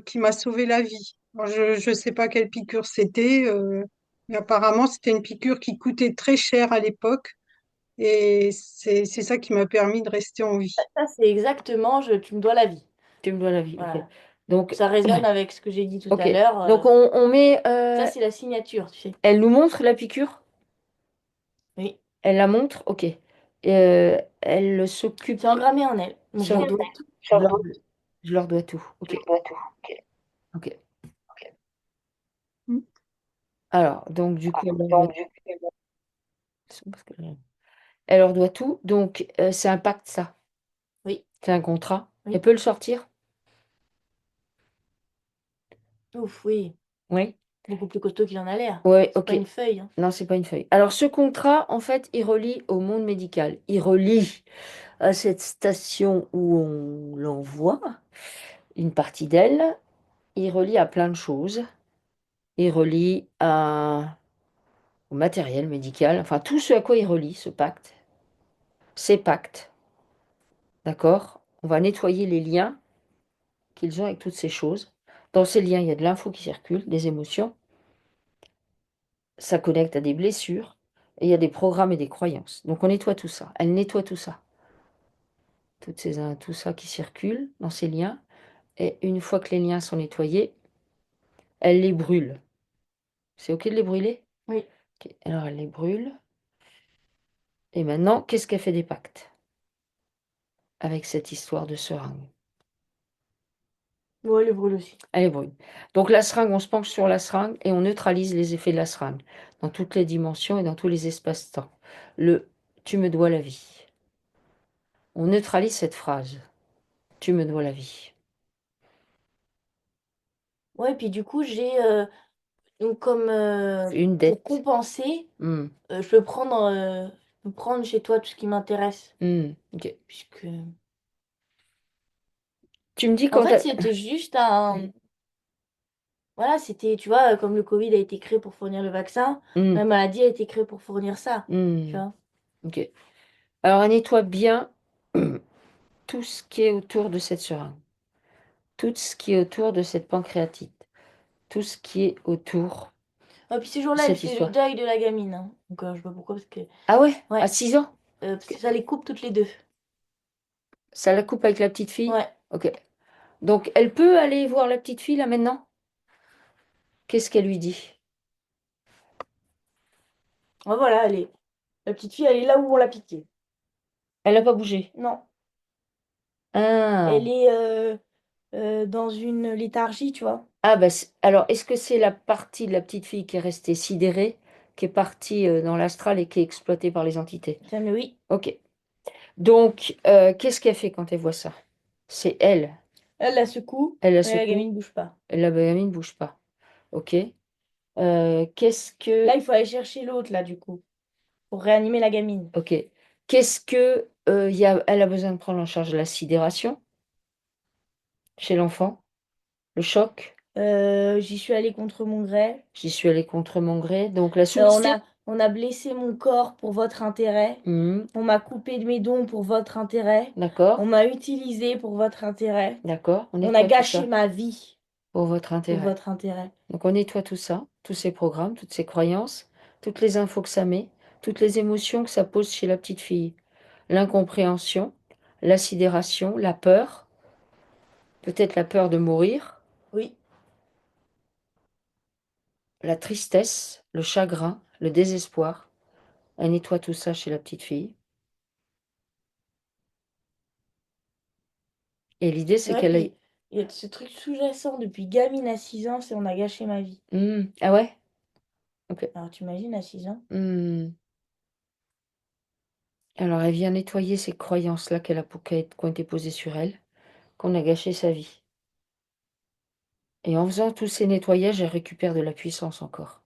qui m'a sauvé la vie. Alors, je ne sais pas quelle piqûre c'était, mais apparemment, c'était une piqûre qui coûtait très cher à l'époque et c'est ça qui m'a permis de rester en vie. Ça, c'est exactement, tu me dois la vie. Tu me dois la vie, ok. Voilà. Donc, Ça résonne avec ce que j'ai dit tout ok. à l'heure. Donc, on met. Ça, c'est la signature, tu sais. Elle nous montre la piqûre? Oui. Elle la montre? Ok. Elle s'occupe. C'est engrammé en elle. Donc, je sur- leur dois tout. Je leur dois tout. Ok. Ok. Mm. Alors, donc, du coup, elle leur doit tout. Donc, c'est un pacte, ça. Oui. C'est un contrat. Elle Oui. peut le sortir? Ouf, oui. Oui. Beaucoup plus costaud qu'il en a l'air. Oui, C'est ok. pas une feuille, hein. Non, c'est pas une feuille. Alors, ce contrat, en fait, il relie au monde médical. Il relie à cette station où on l'envoie, une partie d'elle. Il relie à plein de choses. Il relie au matériel médical. Enfin, tout ce à quoi il relie, ce pacte. Ces pactes. d'accord? On va nettoyer les liens qu'ils ont avec toutes ces choses. Dans ces liens, il y a de l'info qui circule, des émotions, ça connecte à des blessures, et il y a des programmes et des croyances. Donc on nettoie tout ça. Elle nettoie tout ça. Tout ça qui circule dans ces liens. Et une fois que les liens sont nettoyés, elle les brûle. C'est OK de les brûler? Oui. OK. Alors elle les brûle. Et maintenant, qu'est-ce qu'elle fait des pactes avec cette histoire de seringue? Ouais, le brûle aussi. Elle les brûle. Donc la seringue, on se penche sur la seringue et on neutralise les effets de la seringue dans toutes les dimensions et dans tous les espaces-temps. Le «tu me dois la vie». On neutralise cette phrase. Tu me dois la vie. Ouais, puis du coup, j'ai donc comme Une pour dette. compenser, Mmh. je peux prendre chez toi tout ce qui m'intéresse. OK. Puisque. Tu me dis En quand fait, elle... c'était juste un. Voilà, c'était, tu vois, comme le Covid a été créé pour fournir le vaccin, Mmh. la maladie a été créée pour fournir ça. Tu Mmh. vois. OK. Alors elle nettoie bien tout ce qui est autour de cette seringue. Tout ce qui est autour de cette pancréatite. Tout ce qui est autour Et puis ces de jours-là, elle cette fait le histoire. deuil de la gamine, hein. Donc je sais pas pourquoi, parce que. Ah ouais? À Ouais, 6 ans? parce que OK. ça les coupe toutes les deux. Ça la coupe avec la petite fille? Ouais. OK. Donc elle peut aller voir la petite fille là maintenant? Qu'est-ce qu'elle lui dit? Ouais, voilà, la petite fille, elle est là où on l'a piquée. Elle n'a pas bougé. Non. Ah. Elle est dans une léthargie, tu vois. Ah bah alors est-ce que c'est la partie de la petite fille qui est restée sidérée, qui est partie dans l'astral et qui est exploitée par les entités? Tiens, mais oui. OK. Donc qu'est-ce qu'elle fait quand elle voit ça? C'est elle. Elle la secoue, Elle la mais la secoue. gamine bouge pas. La gamine ne bouge pas. OK. Qu'est-ce Là, que... il faut aller chercher l'autre, là, du coup, pour réanimer la gamine. OK. Qu'est-ce que elle a besoin de prendre en charge la sidération chez l'enfant? Le choc? J'y suis allée contre mon gré. J'y suis allée contre mon gré. Donc la soumission? On a blessé mon corps pour votre intérêt. Mhm. On m'a coupé de mes dons pour votre intérêt. D'accord. On m'a utilisé pour votre intérêt. D'accord. On On a nettoie tout gâché ça ma vie pour votre pour intérêt. votre intérêt. Donc on nettoie tout ça, tous ces programmes, toutes ces croyances, toutes les infos que ça met, toutes les émotions que ça pose chez la petite fille. L'incompréhension, la sidération, la peur, peut-être la peur de mourir, Oui. la tristesse, le chagrin, le désespoir. Elle nettoie tout ça chez la petite fille. Et l'idée, c'est Ouais, qu'elle puis aille... il y a ce truc sous-jacent depuis gamine à 6 ans, c'est on a gâché ma vie. Ah ouais? Ok. Alors t'imagines à 6 ans? Hmm. Alors, elle vient nettoyer ces croyances-là qui ont été posées sur elle, qu'on a gâché sa vie. Et en faisant tous ces nettoyages, elle récupère de la puissance encore.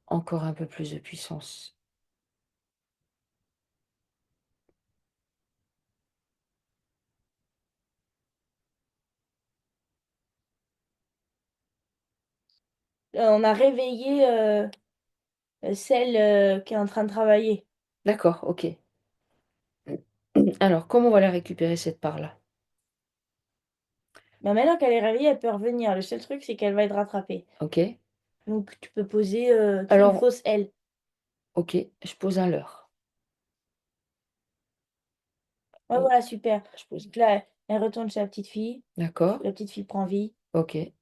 Encore un peu plus de puissance. On a réveillé celle qui est en train de travailler. D'accord, ok. Alors, comment on va la récupérer, cette part-là? Mais maintenant qu'elle est réveillée, elle peut revenir. Le seul truc, c'est qu'elle va être rattrapée. Ok. Donc tu peux poser une Alors, fausse L. ok, je pose un leurre. Ouais, Oh, voilà, super. je pose... Donc là, elle retourne chez la petite fille. D'accord, La petite fille prend vie. ok. Et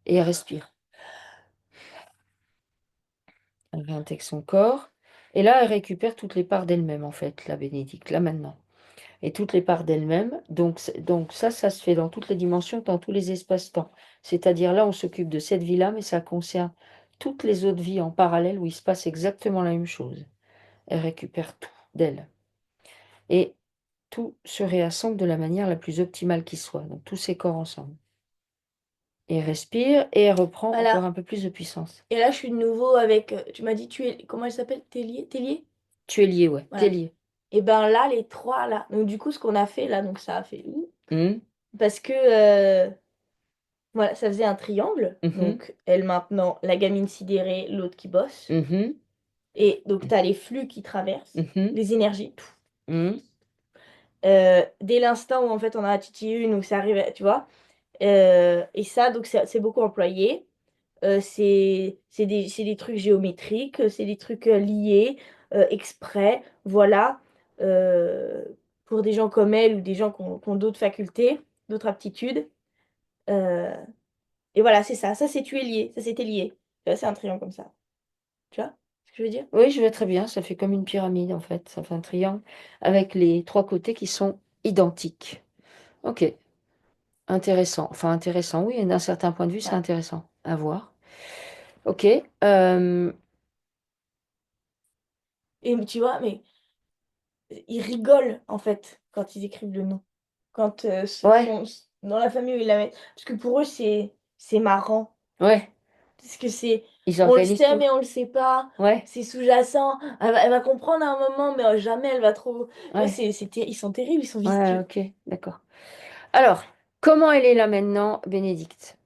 elle respire. Elle réintègre son corps. Et là, elle récupère toutes les parts d'elle-même, en fait, la Bénédicte, là maintenant. Et toutes les parts d'elle-même. Donc ça se fait dans toutes les dimensions, dans tous les espaces-temps. C'est-à-dire là, on s'occupe de cette vie-là, mais ça concerne toutes les autres vies en parallèle où il se passe exactement la même chose. Elle récupère tout d'elle. Et tout se réassemble de la manière la plus optimale qui soit. Donc tous ces corps ensemble. Et elle respire et elle reprend encore Voilà. un peu plus de puissance. Et là, je suis de nouveau avec. Tu m'as dit, tu es. Comment elle s'appelle? Télier? Télier? Tu es lié, ouais. T'es Voilà. lié. Et ben là, les trois, là. Donc du coup, ce qu'on a fait là, donc ça a fait. Hum, Parce que. Voilà, ça faisait un triangle. mhm, Donc, elle maintenant, la gamine sidérée, l'autre qui bosse. mhm, Et donc, tu as les flux qui traversent, mhm, les énergies. hum. dès l'instant où en fait on a titillé une, où ça arrive, tu vois. Et ça, donc c'est beaucoup employé. C'est des trucs géométriques, c'est des trucs liés, exprès, voilà. euh, pour des gens comme elle ou des gens qui ont d'autres facultés, d'autres aptitudes. Euh, et voilà, c'est ça. Ça, c'est tu es lié. Ça, c'était lié. C'est un triangle comme ça. Tu vois ce que je veux dire? Oui, je vais très bien. Ça fait comme une pyramide en fait. Ça fait un triangle avec les trois côtés qui sont identiques. Ok, intéressant. Enfin, intéressant, oui. Et d'un certain point de vue, c'est Ouais. intéressant à voir. Ok. euh, Et tu vois, mais ils rigolent en fait quand ils écrivent le nom. Quand ouais, dans la famille où ils la mettent. Parce que pour eux, c'est marrant. ouais. Parce que c'est, Ils on le organisent sait, tout. mais on le sait pas. Ouais, C'est sous-jacent. Elle va comprendre à un moment, mais jamais elle va trop. Ouais, ouais, ils sont terribles, ils sont ouais. vicieux. Ok, d'accord. Alors, comment elle est là maintenant, Bénédicte?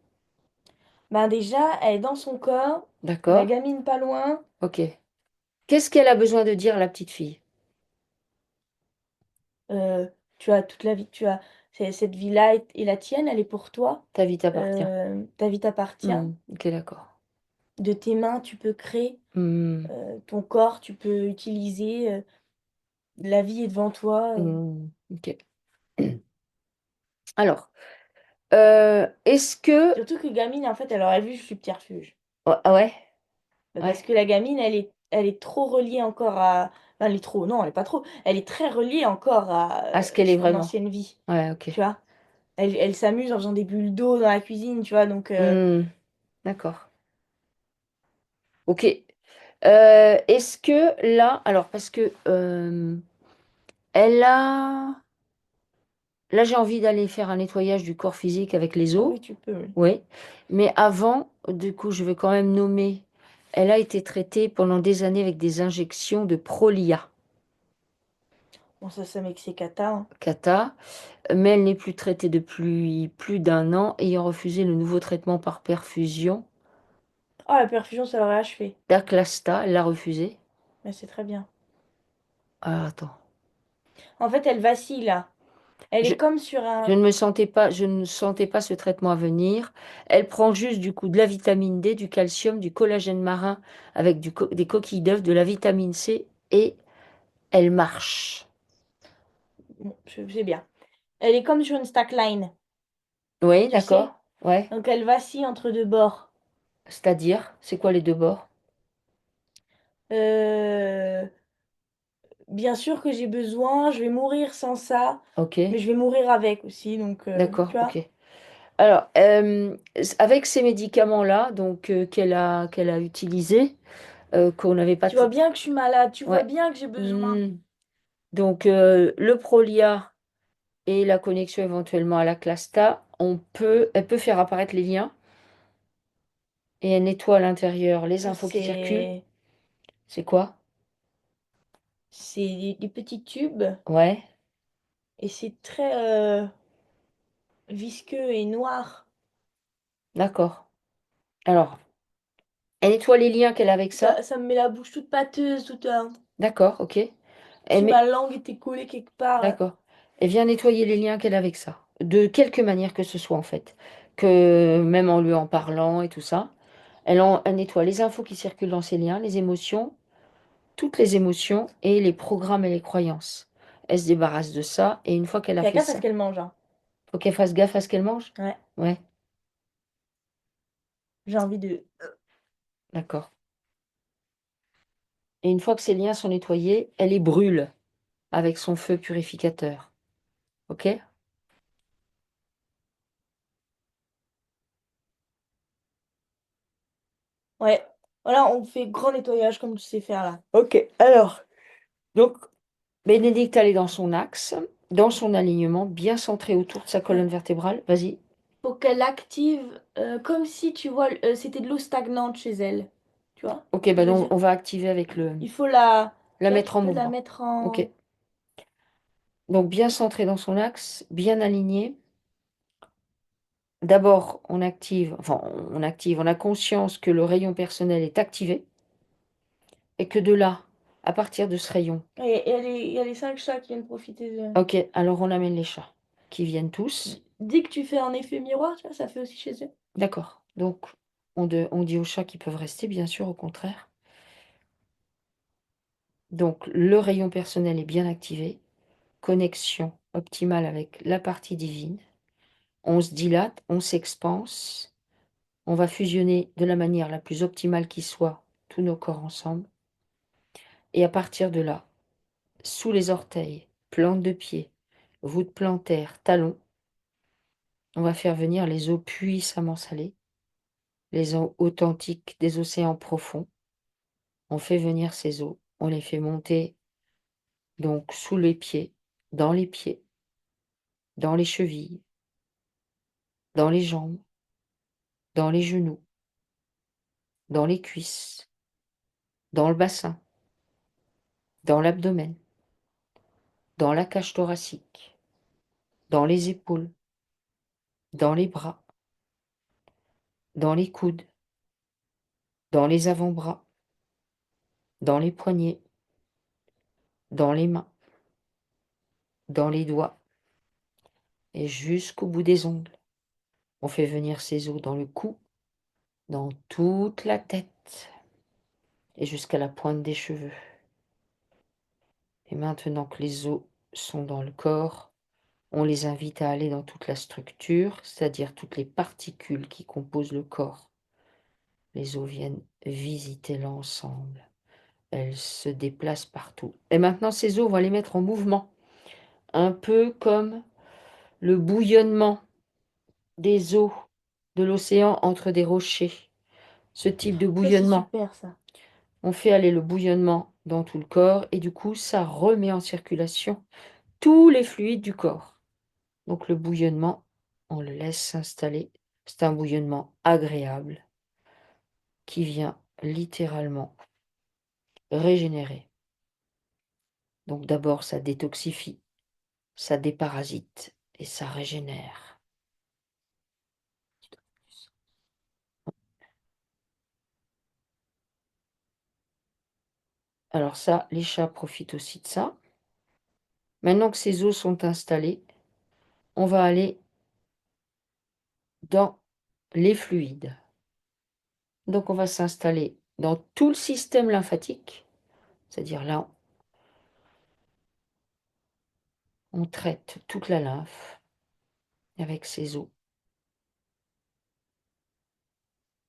Ben déjà, elle est dans son corps, la D'accord. gamine pas loin. Ok. Qu'est-ce qu'elle a besoin de dire, la petite fille? Euh, Tu as toute la vie, cette vie-là est la tienne, elle est pour toi. Ta vie t'appartient. Ta vie t'appartient. Ok, d'accord. De tes mains, tu peux créer. Hmm, Ton corps, tu peux utiliser. La vie est devant toi. ok. Alors, est-ce que... Surtout que gamine, en fait, elle aurait vu subterfuge. Oh, ah ouais, Parce ouais. que la gamine, elle est trop reliée encore à. Enfin, elle est trop. Non, elle est pas trop. Elle est très reliée encore à À ce qu'elle est son vraiment. ancienne vie. Ouais, ok. Tu vois? Elle s'amuse en faisant des bulles d'eau dans la cuisine, tu vois. Donc, Hmm, d'accord. Ok. Est-ce que là... Alors, parce que... elle a... Là, j'ai envie d'aller faire un nettoyage du corps physique avec les ah os. oui, tu peux. Oui. Oui. Mais avant, du coup, je veux quand même nommer... Elle a été traitée pendant des années avec des injections de Prolia. Bon, ça mec, c'est cata, hein. Cata, mais elle n'est plus traitée depuis plus d'un an, ayant refusé le nouveau traitement par perfusion. Ah, la perfusion, ça l'aurait achevé. Daclasta, elle l'a refusé. Mais c'est très bien. Ah, attends. En fait, elle vacille là. Elle Je, est comme sur je un. ne me sentais pas, je ne sentais pas ce traitement à venir. Elle prend juste du coup de la vitamine D, du calcium, du collagène marin avec des coquilles d'œufs, de la vitamine C et elle marche. Bon, je sais bien. Elle est comme sur une stackline, Oui, tu sais? d'accord. Ouais. Donc elle vacille entre deux bords. C'est-à-dire, c'est quoi les deux bords? Euh, Bien sûr que j'ai besoin, je vais mourir sans ça, Ok, mais je vais mourir avec aussi, donc d'accord, tu ok. vois. Alors, avec ces médicaments-là, donc qu'elle a utilisés, qu'on n'avait pas Tu vois tout. bien que je suis malade, tu vois Ouais. bien que j'ai besoin. Hmm. Donc, le Prolia et la connexion éventuellement à la Clasta, elle peut faire apparaître les liens et elle nettoie à l'intérieur les infos qui circulent. C'est C'est quoi? c'est des petits tubes Ouais, et c'est très visqueux et noir. d'accord. Alors, elle nettoie les liens qu'elle a avec ça. Ça me met la bouche toute pâteuse, toute D'accord, ok. Elle si met, ma langue était collée quelque part. d'accord. Elle vient nettoyer les liens qu'elle a avec ça. De quelque manière que ce soit, en fait. Que même en lui en parlant et tout ça. Elle nettoie les infos qui circulent dans ces liens, les émotions, toutes les émotions et les programmes et les croyances. Elle se débarrasse de ça et une fois qu'elle a Fais fait gaffe à ce ça, qu'elle mange, hein. faut qu'elle fasse gaffe à ce qu'elle mange. Ouais, Ouais, j'ai envie de. d'accord. Et une fois que ces liens sont nettoyés, elle les brûle avec son feu purificateur. Ok? Ouais, voilà, on fait grand nettoyage comme tu sais faire là. Ok, alors, donc, Bénédicte, elle est dans son axe, dans son alignement, bien centré autour de sa colonne Ouais. vertébrale. Vas-y. Faut qu'elle active comme si tu vois, c'était de l'eau stagnante chez elle. Tu vois Ok, ce que bah je veux donc dire? on va activer avec Il faut la. la Tu vois, tu mettre en peux la mouvement. mettre Ok. en. Donc bien centré dans son axe, bien aligné. D'abord, on active, on a conscience que le rayon personnel est activé et que de là, à partir de ce rayon. Et il y a les 5 chats qui viennent profiter de... Ok, alors on amène les chats, qui viennent tous. Dès que tu fais un effet miroir, tu vois, ça fait aussi chez eux. D'accord. Donc, on dit aux chats qu'ils peuvent rester, bien sûr, au contraire. Donc, le rayon personnel est bien activé. Connexion optimale avec la partie divine. On se dilate, on s'expanse. On va fusionner de la manière la plus optimale qui soit tous nos corps ensemble. Et à partir de là, sous les orteils, plante de pied, voûte plantaire, talons, on va faire venir les eaux puissamment salées, les eaux authentiques des océans profonds. On fait venir ces eaux, on les fait monter donc sous les pieds, dans les chevilles, dans les jambes, dans les genoux, dans les cuisses, dans le bassin, dans l'abdomen, dans la cage thoracique, dans les épaules, dans les bras, dans les coudes, dans les avant-bras, dans les poignets, dans les mains, dans les doigts et jusqu'au bout des ongles. On fait venir ces os dans le cou, dans toute la tête et jusqu'à la pointe des cheveux. Et maintenant que les os sont dans le corps, on les invite à aller dans toute la structure, c'est-à-dire toutes les particules qui composent le corps. Les os viennent visiter l'ensemble. Elles se déplacent partout. Et maintenant, ces os, on va les mettre en mouvement, un peu comme le bouillonnement des eaux de l'océan entre des rochers. Ce type de Ça, c'est bouillonnement, super, ça. on fait aller le bouillonnement dans tout le corps et du coup, ça remet en circulation tous les fluides du corps. Donc le bouillonnement, on le laisse s'installer. C'est un bouillonnement agréable qui vient littéralement régénérer. Donc d'abord, ça détoxifie, ça déparasite et ça régénère. Alors ça, les chats profitent aussi de ça. Maintenant que ces os sont installés, on va aller dans les fluides. Donc on va s'installer dans tout le système lymphatique, c'est-à-dire là, on traite toute la lymphe avec ces os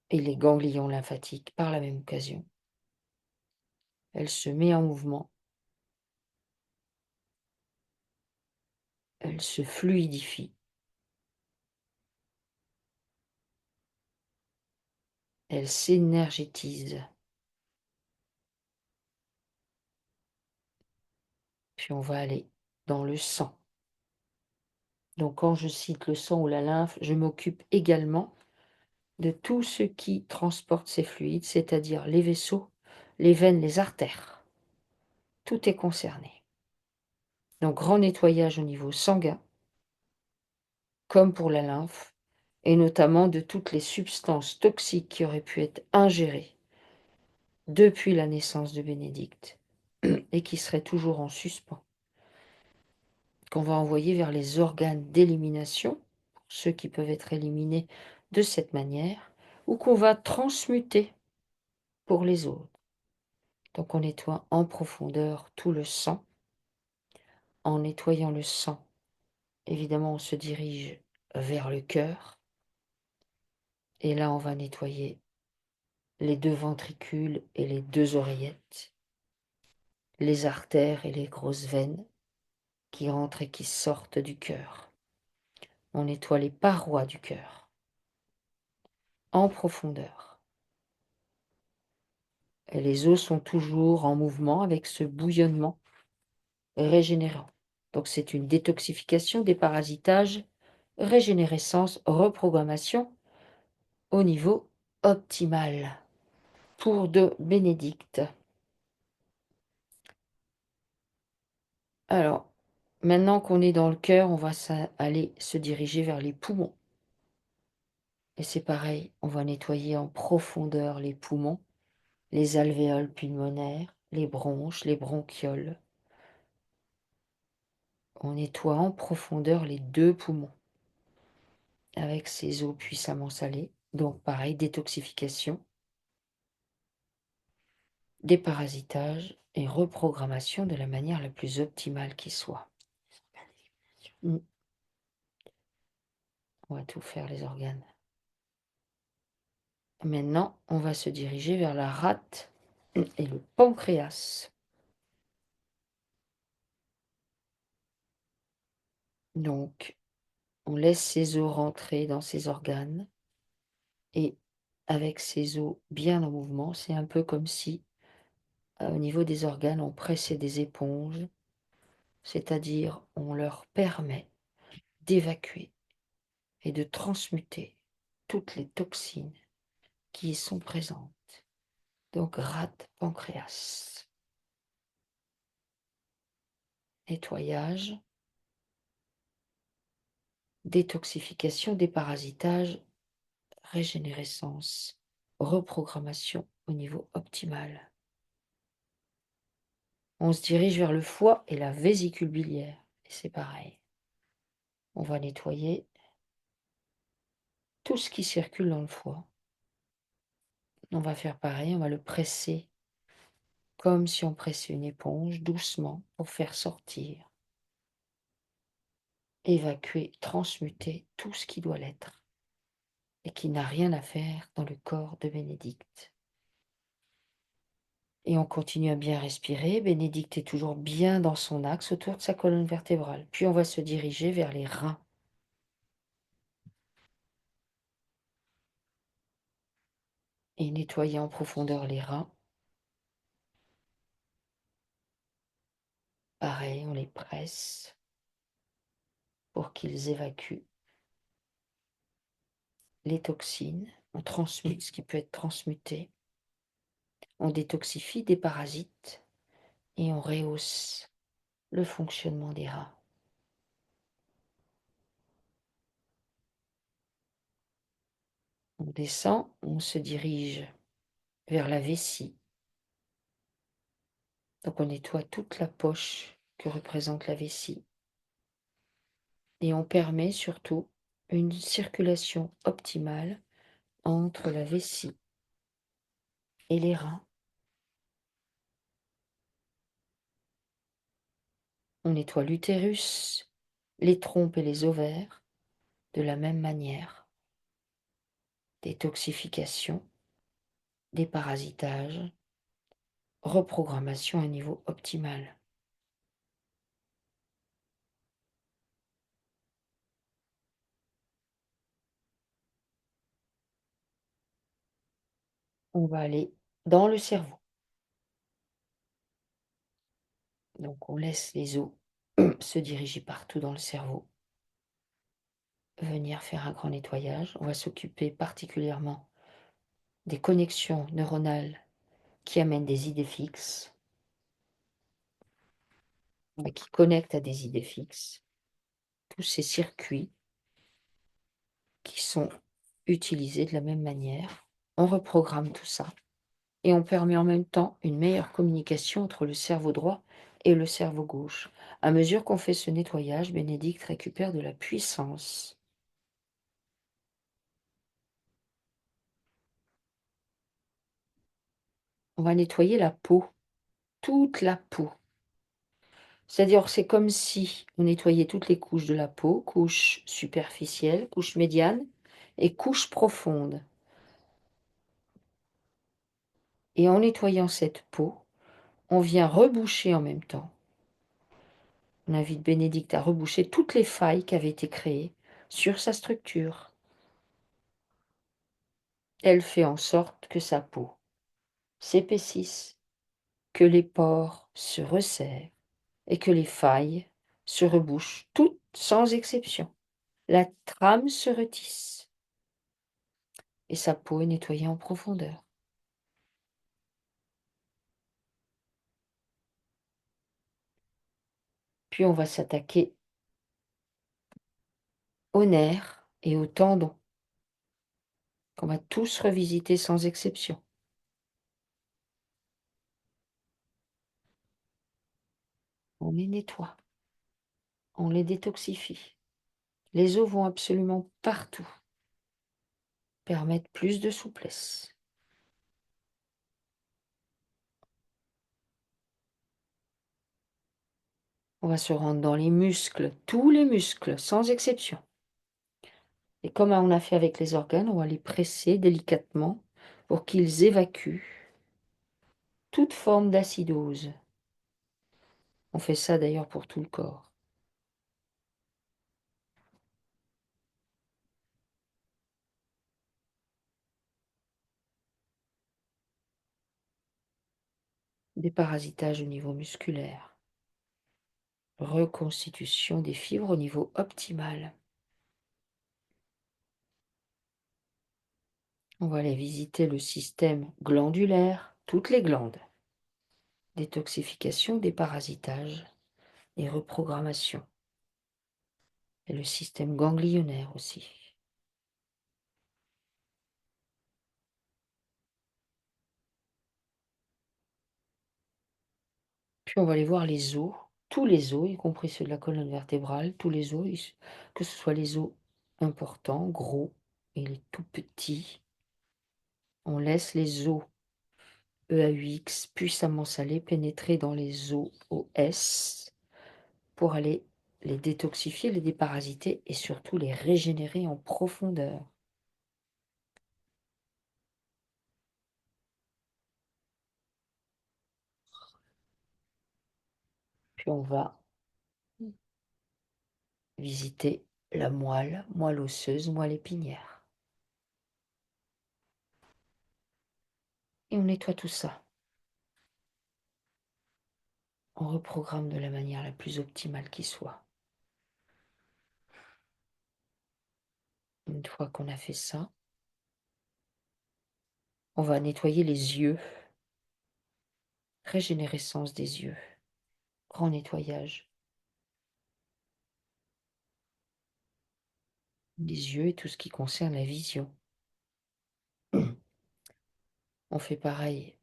et les ganglions lymphatiques par la même occasion. Elle se met en mouvement, elle se fluidifie, elle s'énergétise. Puis on va aller dans le sang. Donc quand je cite le sang ou la lymphe, je m'occupe également de tout ce qui transporte ces fluides, c'est-à-dire les vaisseaux, les veines, les artères. Tout est concerné. Donc grand nettoyage au niveau sanguin, comme pour la lymphe, et notamment de toutes les substances toxiques qui auraient pu être ingérées depuis la naissance de Bénédicte et qui seraient toujours en suspens, qu'on va envoyer vers les organes d'élimination, ceux qui peuvent être éliminés de cette manière, ou qu'on va transmuter pour les autres. Donc on nettoie en profondeur tout le sang. En nettoyant le sang, évidemment, on se dirige vers le cœur. Et là, on va nettoyer les deux ventricules et les deux oreillettes, les artères et les grosses veines qui rentrent et qui sortent du cœur. On nettoie les parois du cœur en profondeur. Et les os sont toujours en mouvement avec ce bouillonnement régénérant. Donc c'est une détoxification, déparasitage, régénérescence, reprogrammation au niveau optimal pour de Bénédicte. Alors, maintenant qu'on est dans le cœur, on va aller se diriger vers les poumons. Et c'est pareil, on va nettoyer en profondeur les poumons, les alvéoles pulmonaires, les bronches, les bronchioles. On nettoie en profondeur les 2 poumons avec ces eaux puissamment salées. Donc pareil, détoxification, déparasitage et reprogrammation de la manière la plus optimale qui soit. Mm. On va tout faire, les organes. Maintenant, on va se diriger vers la rate et le pancréas. Donc, on laisse ces eaux rentrer dans ces organes et avec ces eaux bien en mouvement, c'est un peu comme si, au niveau des organes, on pressait des éponges, c'est-à-dire on leur permet d'évacuer et de transmuter toutes les toxines qui y sont présentes. Donc, rate, pancréas. Nettoyage, détoxification, déparasitage, régénérescence, reprogrammation au niveau optimal. On se dirige vers le foie et la vésicule biliaire. Et c'est pareil. On va nettoyer tout ce qui circule dans le foie. On va faire pareil, on va le presser comme si on pressait une éponge, doucement, pour faire sortir, évacuer, transmuter tout ce qui doit l'être et qui n'a rien à faire dans le corps de Bénédicte. Et on continue à bien respirer. Bénédicte est toujours bien dans son axe autour de sa colonne vertébrale. Puis on va se diriger vers les reins. Et nettoyer en profondeur les reins. Pareil, on les presse pour qu'ils évacuent les toxines. On transmute ce qui peut être transmuté. On détoxifie des parasites et on rehausse le fonctionnement des reins. On descend, on se dirige vers la vessie. Donc on nettoie toute la poche que représente la vessie. Et on permet surtout une circulation optimale entre la vessie et les reins. On nettoie l'utérus, les trompes et les ovaires de la même manière. Détoxification, déparasitage, reprogrammation à un niveau optimal. On va aller dans le cerveau. Donc on laisse les os se diriger partout dans le cerveau. Venir faire un grand nettoyage. On va s'occuper particulièrement des connexions neuronales qui amènent des idées fixes, qui connectent à des idées fixes. Tous ces circuits qui sont utilisés de la même manière. On reprogramme tout ça et on permet en même temps une meilleure communication entre le cerveau droit et le cerveau gauche. À mesure qu'on fait ce nettoyage, Bénédicte récupère de la puissance. On va nettoyer la peau, toute la peau. C'est-à-dire, c'est comme si on nettoyait toutes les couches de la peau, couche superficielle, couche médiane et couche profonde. Et en nettoyant cette peau, on vient reboucher en même temps. On invite Bénédicte à reboucher toutes les failles qui avaient été créées sur sa structure. Elle fait en sorte que sa peau s'épaississe, que les pores se resserrent et que les failles se rebouchent, toutes sans exception. La trame se retisse et sa peau est nettoyée en profondeur. Puis on va s'attaquer aux nerfs et aux tendons, qu'on va tous revisiter sans exception. On les nettoie, on les détoxifie. Les os vont absolument partout, permettent plus de souplesse. On va se rendre dans les muscles, tous les muscles, sans exception. Et comme on a fait avec les organes, on va les presser délicatement pour qu'ils évacuent toute forme d'acidose. On fait ça d'ailleurs pour tout le corps. Déparasitage au niveau musculaire. Reconstitution des fibres au niveau optimal. On va aller visiter le système glandulaire, toutes les glandes. Détoxification, déparasitage et reprogrammation. Et le système ganglionnaire aussi. Puis on va aller voir les os, tous les os, y compris ceux de la colonne vertébrale, tous les os, que ce soit les os importants, gros, et les tout petits. On laisse les os EAUX puissamment salés pénétrer dans les os OS pour aller les détoxifier, les déparasiter et surtout les régénérer en profondeur. Puis on va visiter la moelle, moelle osseuse, moelle épinière. Et on nettoie tout ça. On reprogramme de la manière la plus optimale qui soit. Une fois qu'on a fait ça, on va nettoyer les yeux. Régénérescence des yeux. Grand nettoyage. Les yeux et tout ce qui concerne la vision. On fait pareil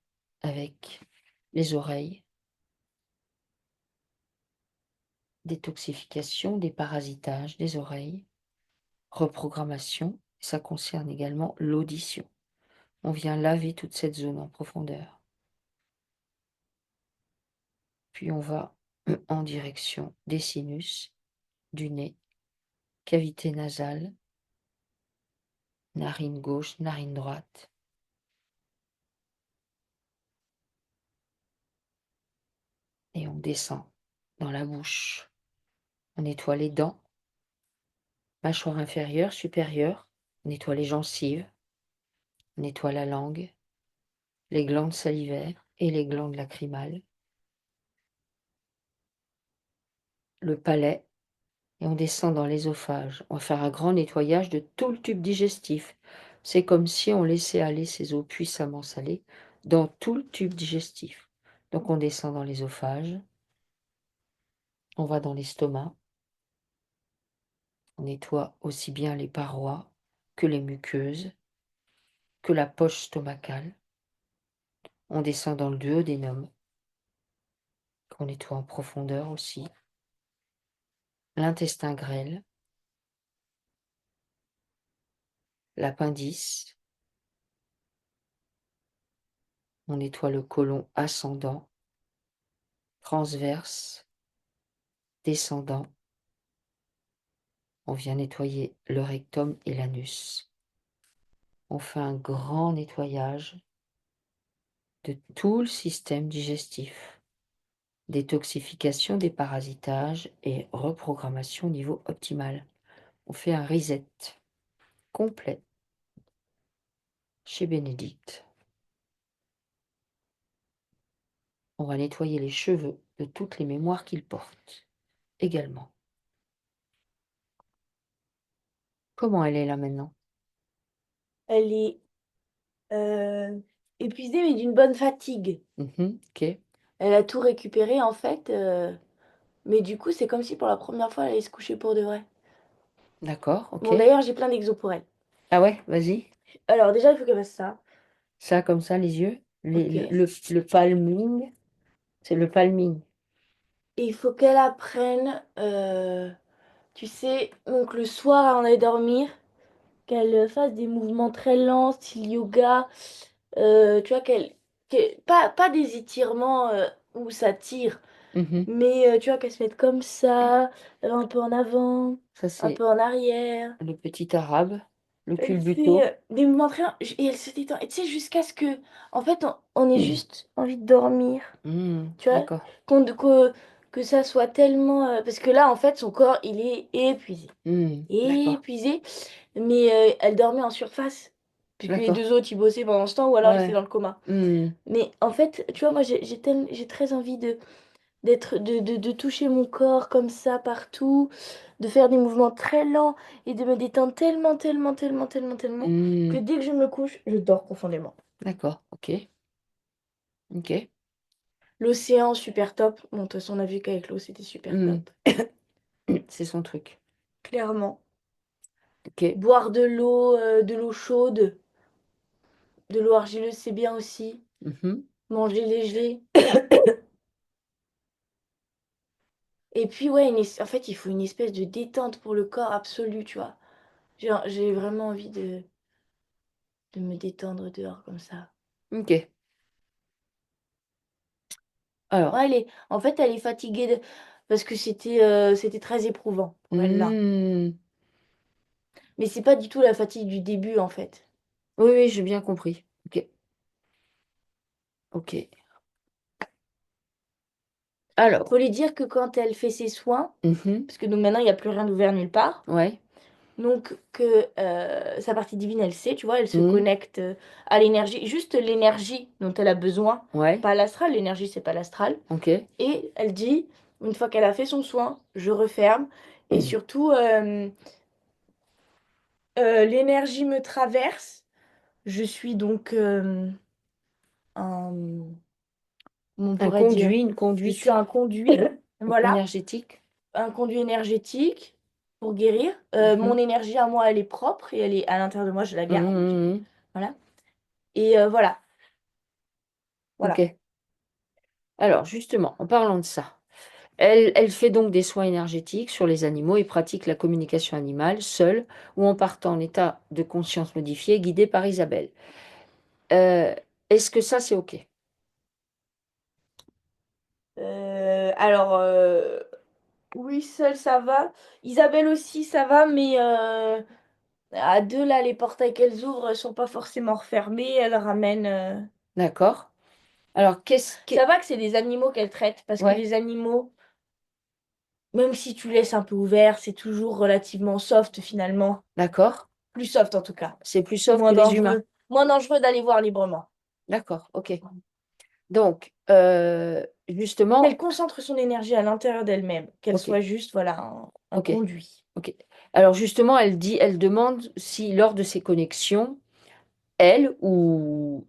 avec les oreilles. Détoxification, déparasitage des oreilles. Reprogrammation. Ça concerne également l'audition. On vient laver toute cette zone en profondeur. Puis on va en direction des sinus, du nez, cavité nasale, narine gauche, narine droite. Et on descend dans la bouche. On nettoie les dents, mâchoire inférieure, supérieure. On nettoie les gencives. On nettoie la langue, les glandes salivaires et les glandes lacrymales. Le palais. Et on descend dans l'ésophage. On va faire un grand nettoyage de tout le tube digestif. C'est comme si on laissait aller ces eaux puissamment salées dans tout le tube digestif. Donc on descend dans l'ésophage, on va dans l'estomac, on nettoie aussi bien les parois que les muqueuses, que la poche stomacale. On descend dans le duodénum, qu'on nettoie en profondeur aussi. L'intestin grêle, l'appendice. On nettoie le côlon ascendant, transverse, descendant. On vient nettoyer le rectum et l'anus. On fait un grand nettoyage de tout le système digestif. Détoxification, déparasitage et reprogrammation au niveau optimal. On fait un reset complet chez Bénédicte. On va nettoyer les cheveux de toutes les mémoires qu'ils portent également. Comment elle est là maintenant? Elle est épuisée, mais d'une bonne fatigue. Ok, Elle a tout récupéré en fait, mais du coup, c'est comme si pour la première fois, elle allait se coucher pour de vrai. d'accord, ok. Bon, d'ailleurs, j'ai plein d'exos pour elle. Ah ouais, vas-y. Alors, déjà, il faut qu'elle fasse ça. Ça, comme ça, les yeux. Ok. Le palming, c'est le palming. Et il faut qu'elle apprenne, tu sais, donc le soir avant d'aller dormir, qu'elle fasse des mouvements très lents, style yoga. Tu vois, pas des étirements où ça tire, Mhm. mais tu vois, qu'elle se mette comme ça, un peu en avant, Ça, un c'est peu en arrière. le petit arabe, le Elle fait culbuto. des mouvements très lents et elle se détend. Et tu sais, jusqu'à ce que, en fait, on ait juste envie de dormir. Tu vois, D'accord. que ça soit tellement... parce que là, en fait, son corps, il est épuisé. D'accord. Épuisé. Mais elle dormait en surface. Puisque les D'accord. deux autres, ils bossaient pendant ce temps, ou alors ils étaient Ouais. dans le coma. Hmm. Mais en fait, tu vois, moi, j'ai très envie de toucher mon corps comme ça partout, de faire des mouvements très lents et de me détendre tellement, tellement, tellement, tellement, tellement, que Hmm. dès que je me couche, je dors profondément. D'accord. Ok. Ok. L'océan, super top. Bon, de toute façon, on a vu qu'avec l'eau, c'était super Hmm. top. C'est son truc. Clairement. Ok. Boire de l'eau chaude, de l'eau argileuse, c'est bien aussi. Mhm. Manger léger. Et puis, ouais, en fait, il faut une espèce de détente pour le corps absolu, tu vois. J'ai vraiment envie de me détendre dehors comme ça. Ok. Alors. Ouais, en fait, elle est fatiguée parce que c'était très éprouvant pour elle là. Hmm. Mais c'est pas du tout la fatigue du début, en fait. Oui, oui, j'ai bien compris. Ok. Ok. Alors. Faut lui dire que quand elle fait ses soins, Mhm. parce que donc maintenant, il n'y a plus rien d'ouvert nulle part, Ouais. donc que sa partie divine, elle sait, tu vois, elle se Hmm. connecte à l'énergie, juste l'énergie dont elle a besoin, Ouais. pas l'astral, l'énergie, c'est pas l'astral. Ok. Et elle dit, une fois qu'elle a fait son soin, je referme. Et surtout, l'énergie me traverse. Je suis donc un, comment on Un pourrait dire, conduit, une je suis conduite un conduit, voilà, énergétique. un conduit énergétique pour guérir. Mon Mhm. énergie à moi, elle est propre et elle est à l'intérieur de moi, je la garde. Mhm. Voilà. Et voilà, voilà. Ok. Alors, justement, en parlant de ça, elle fait donc des soins énergétiques sur les animaux et pratique la communication animale seule ou en partant en état de conscience modifié, guidée par Isabelle. Euh, Est-ce que ça, c'est OK? Alors, oui, seule, ça va. Isabelle aussi, ça va, mais à deux, là, les portails qu'elles ouvrent sont pas forcément refermés. Elles ramènent. D'accord. Alors, Ça va que c'est des animaux qu'elles traitent, parce que Ouais, les animaux, même si tu laisses un peu ouvert, c'est toujours relativement soft finalement. d'accord. Plus soft en tout cas. C'est plus soft que les humains. Moins dangereux d'aller voir librement. D'accord, OK. Donc, Qu'elle justement, concentre son énergie à l'intérieur d'elle-même, qu'elle OK, soit juste, voilà, un OK, conduit. OK. Alors, justement, elle demande si lors de ces connexions, elle ou,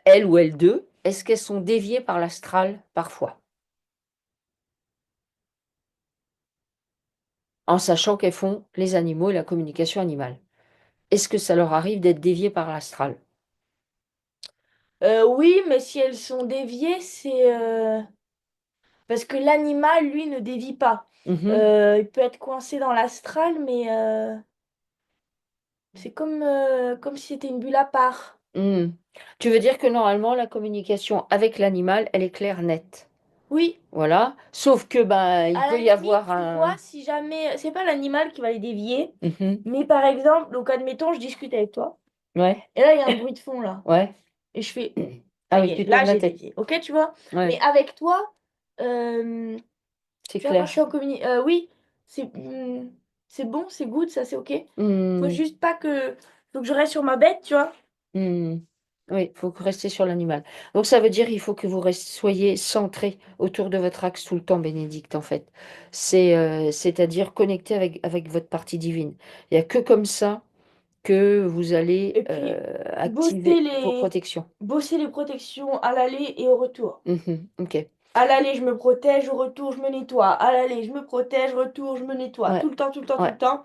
elle ou elles deux, est-ce qu'elles sont déviées par l'astral parfois? En sachant qu'elles font les animaux et la communication animale. Est-ce que ça leur arrive d'être déviées par l'astral? Oui, mais si elles sont déviées, c'est parce que l'animal, lui, ne dévie pas. Mhm. Il peut être coincé dans l'astral, mais c'est comme si c'était une bulle à part. Hmm. Tu veux dire que normalement, la communication avec l'animal, elle est claire, nette. Oui, Voilà. Sauf que il à la peut y limite, avoir tu vois, un. si jamais, c'est pas l'animal qui va les dévier, Mhm. mais par exemple, donc admettons, je discute avec toi, Ouais, et là, il y a un bruit de fond, là, ouais. et je fais, Ah ça y oui, est, tu là, tournes la j'ai tête. dévié, ok, tu vois? Mais Ouais, avec toi, euh, c'est tu vois, quand je clair. suis en communication, oui, c'est bon, c'est good, ça, c'est ok. Faut Hmm. juste pas que, faut que je reste sur ma bête, tu vois? Hmm. Oui, il faut que rester sur l'animal. Donc ça veut dire il faut que vous soyez centré autour de votre axe tout le temps, Bénédicte, en fait. C'est-à-dire connecté avec votre partie divine. Il n'y a que comme ça que vous allez Et puis, bosser activer vos les, protections. bosser les protections à l'aller et au retour. Mhm. Ok. À l'aller, je me protège, au retour, je me nettoie. À l'aller, je me protège, retour, je me nettoie. Ouais, Tout le temps, tout le temps, tout ouais, le temps.